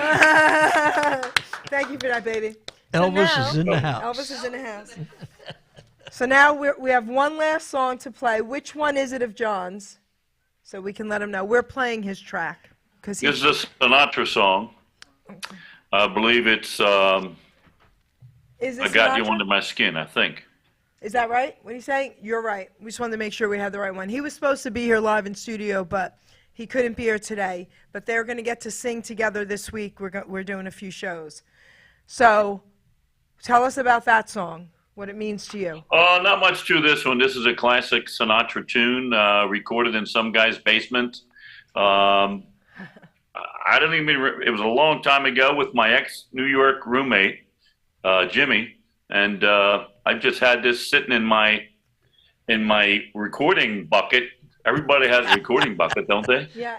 Thank you for that, baby. Elvis is in the house. Elvis is in the house. So now we have one last song to play. Which one is it of John's? So we can let him know. We're playing his track. This is a Sinatra song. I believe it's Is I this Got You Sinatra? Under My Skin, I think. Is that right? What are you saying? You're right. We just wanted to make sure we had the right one. He was supposed to be here live in studio, but he couldn't be here today. But they're going to get to sing together this week. We're doing a few shows. So tell us about that song, what it means to you. Not much to this one. This is a classic Sinatra tune recorded in some guy's basement. I don't even, it was a long time ago with my ex-New York roommate, Jimmy, and I just had this sitting in my recording bucket. Everybody has a recording bucket, don't they? Yeah.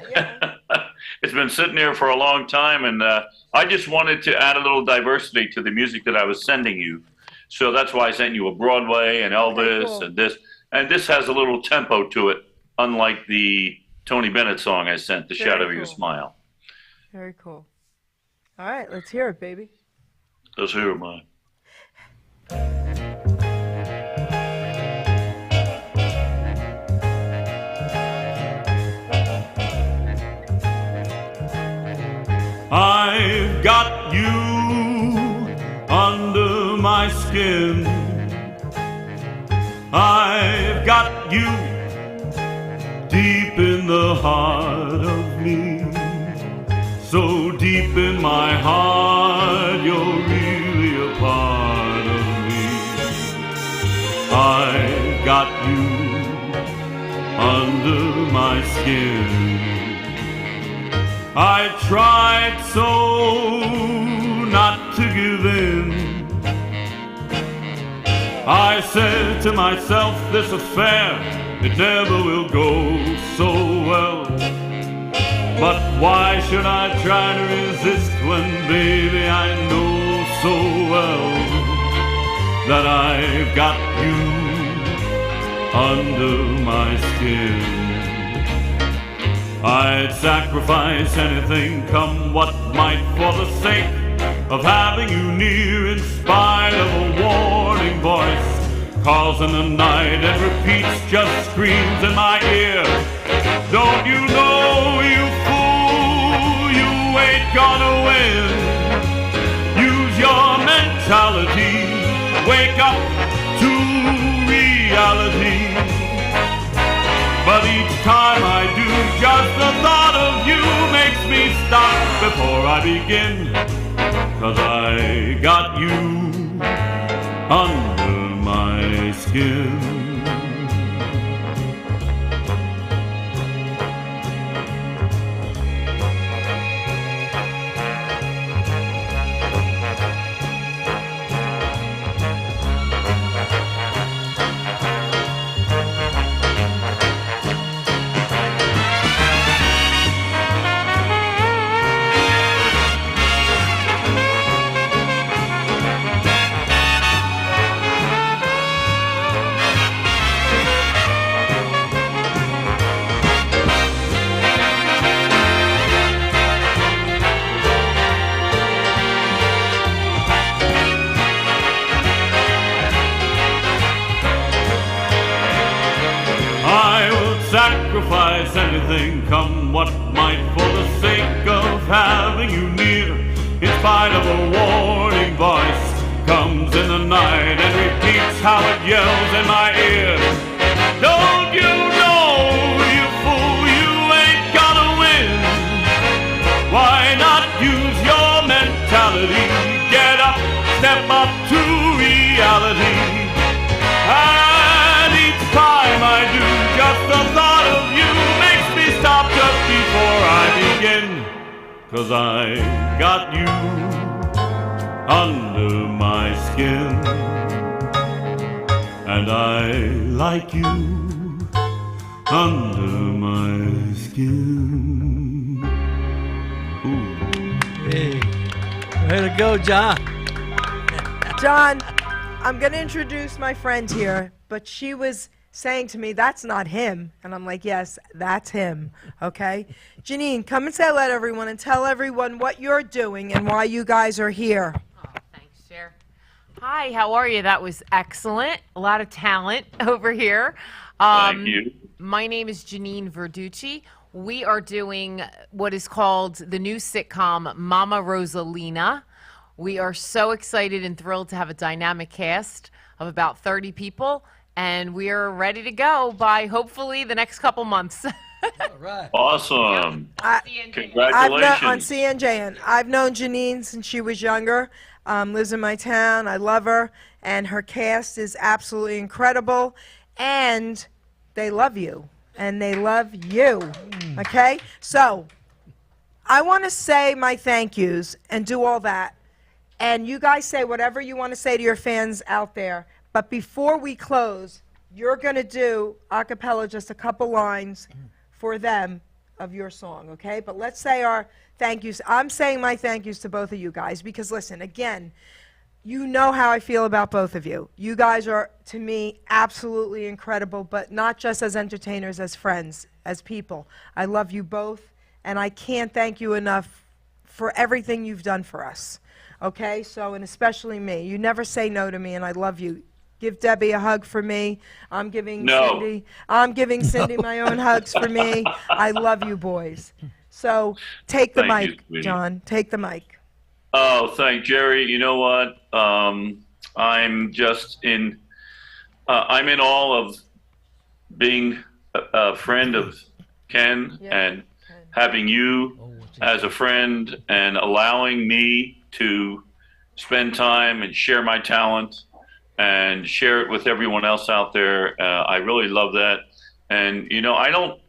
It's been sitting there for a long time, and I just wanted to add a little diversity to the music that I was sending you. So that's why I sent you a Broadway and Elvis cool. and this. And this has a little tempo to it, unlike the Tony Bennett song I sent, The Very Shadow of Your cool. Smile. Very cool. All right, let's hear it, baby. Let's hear it, man. I've got you under my skin. I've got you deep in the heart of me. So deep in my heart, you're really a part of me. I've got you under my skin. I tried so not to give in. I said to myself, this affair, it never will go so well. But why should I try to resist when, baby, I know so well that I've got you under my skin. I'd sacrifice anything, come what might, for the sake of having you near, in spite of a warning voice calls in the night and repeats, just screams in my ear. Don't you know, you fool, you ain't gonna win. Use your mentality, wake up to reality. But each time I do, just the thought of you makes me stop before I begin. 'Cause I got you under my skin. Sacrifice anything, come what might, for the sake of having you near. In spite of a warning voice comes in the night and repeats how it yells in my ear. Don't you know, you fool, you ain't gonna win. Why not use your mentality? Get up, step up to reality. And each time I do, just the thought of you makes me stop just before I begin. 'Cause I got you under my skin. And I like you under my skin. Ooh. Hey, way to go, John. John, I'm going to introduce my friend here, but she was saying to me, that's not him. And I'm like, yes, that's him. Okay? Janine, come and say hello to everyone and tell everyone what you're doing and why you guys are here. Oh, thanks, Cher. Hi, how are you? That was excellent. A lot of talent over here. Thank you. My name is Janine Verducci. We are doing what is called the new sitcom Mama Rosalina. We are so excited and thrilled to have a dynamic cast of about 30 people, and we are ready to go by hopefully the next couple months. All right. Awesome. on Congratulations. CNJN. I've known Janine since she was younger. Lives in my town. I love her, and her cast is absolutely incredible. And they love you, and they love you. Okay, so I want to say my thank yous and do all that, and you guys say whatever you want to say to your fans out there. But before we close, you're going to do a cappella, just a couple lines for them of your song, okay? But let's say our thank yous. I'm saying my thank yous to both of you guys because, listen, again, you know how I feel about both of you. You guys are, to me, absolutely incredible, but not just as entertainers, as friends, as people. I love you both, and I can't thank you enough for everything you've done for us, okay? So, and especially me. You never say no to me, and I love you. Give Debbie a hug for me. I'm giving Cindy my own hugs for me. I love you boys. So take the Thank you, mic, sweetie. John. Take the mic. Oh, thank Jerry. You know what? I'm just in. I'm in awe of being a friend of Ken and having you as a friend and allowing me to spend time and share my talent and share it with everyone else out there. I really love that. And you know, I don't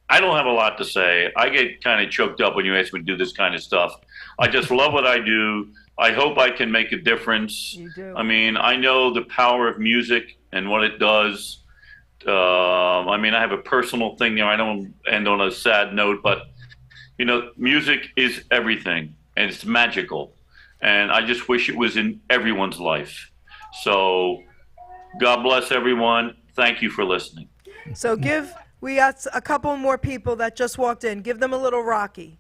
have a lot to say. I get kind of choked up when you ask me to do this kind of stuff. I just love what I do. I hope I can make a difference. You do. I mean, I know the power of music and what it does. I mean, I have a personal thing there. I don't end on a sad note, but you know, music is everything and it's magical. And I just wish it was in everyone's life. So God bless everyone. Thank you for listening. So we got a couple more people that just walked in. Give them a little Rocky.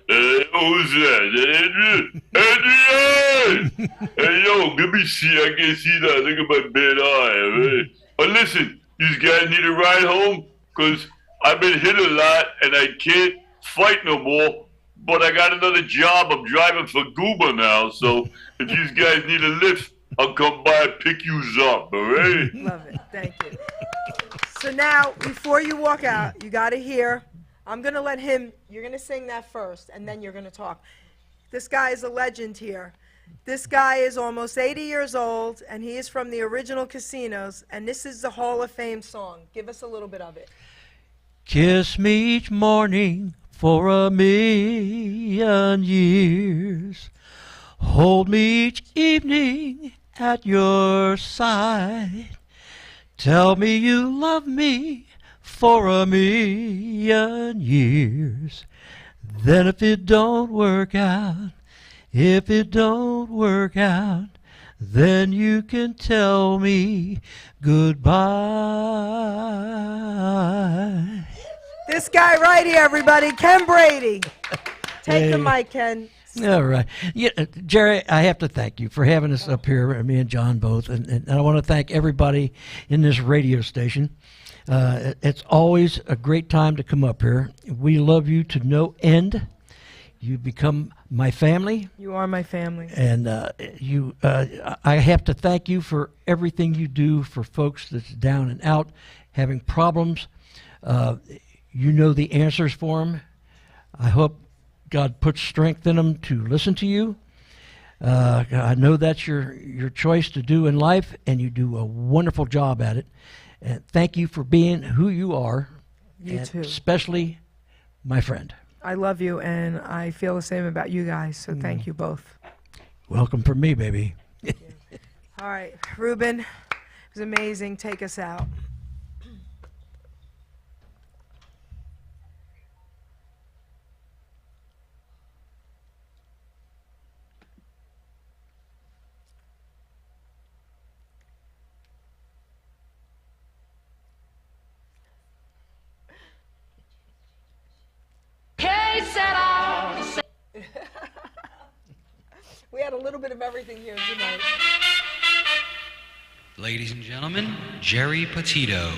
Who's that? Adrian! Hey, yo, let me see. I can see that. Look at my bad eye. But listen, you guys need a ride home? Because I've been hit a lot and I can't fight no more. But I got another job. I'm driving for Gooba now. So if you guys need a lift, I'll come by and pick you up, all right? Love it. Thank you. So now, before you walk out, you got to hear. I'm going to let him, you're going to sing that first, and then you're going to talk. This guy is a legend here. This guy is almost 80 years old, and he is from the original Casinos, and this is the Hall of Fame song. Give us a little bit of it. Kiss me each morning for a million years. Hold me each evening at your side. Tell me you love me for a million years. Then if it don't work out, then you can tell me goodbye. This guy right here, everybody, Ken Brady. Take the mic, Ken. All right. Yeah, Jerry, I have to thank you for having us up here, me and John both. And I want to thank everybody in this radio station. It's always a great time to come up here. We love you to no end. You become my family. You are my family. And I have to thank you for everything you do for folks that's down and out, having problems. You know the answers for them. I hope God puts strength in them to listen to you. I know that's your choice to do in life, and you do a wonderful job at it. And thank you for being who you are. You too. Especially my friend. I love you, and I feel the same about you guys, so thank you both. Welcome from me, baby. All right, Ruben, it was amazing. Take us out. got a little bit of everything here tonight. Ladies and gentlemen, Geri Petito.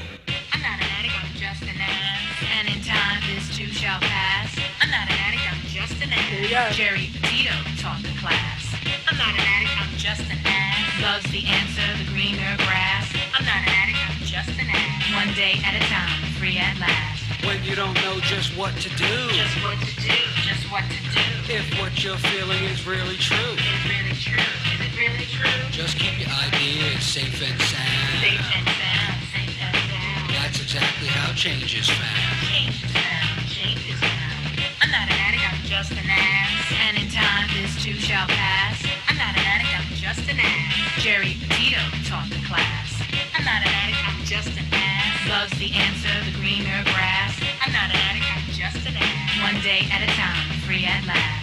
I'm not an addict, I'm just an ass. And in time, this too shall pass. I'm not an addict, I'm just an ass. There you go. Geri Petito taught the class. I'm not an addict, I'm just an ass. Loves the answer, the greener grass. I'm not an addict, I'm just an ass. One day at a time, free at last. When you don't know just what to do. Just what to do, just what to do. If what you're feeling is really true. Is it really true? Is it really true? Just keep your ideas safe and sound. Safe and sound, safe and sound. That's exactly how change is found. Change is found, change is found. I'm not an addict, I'm just an ass. And in time, this too shall pass. I'm not an addict, I'm just an ass. Geri Petito taught the class. I'm not an addict, I'm just an ass. Loves the answer, the greener grass. I'm not an addict, I'm just an ass. One day at a time, free at last.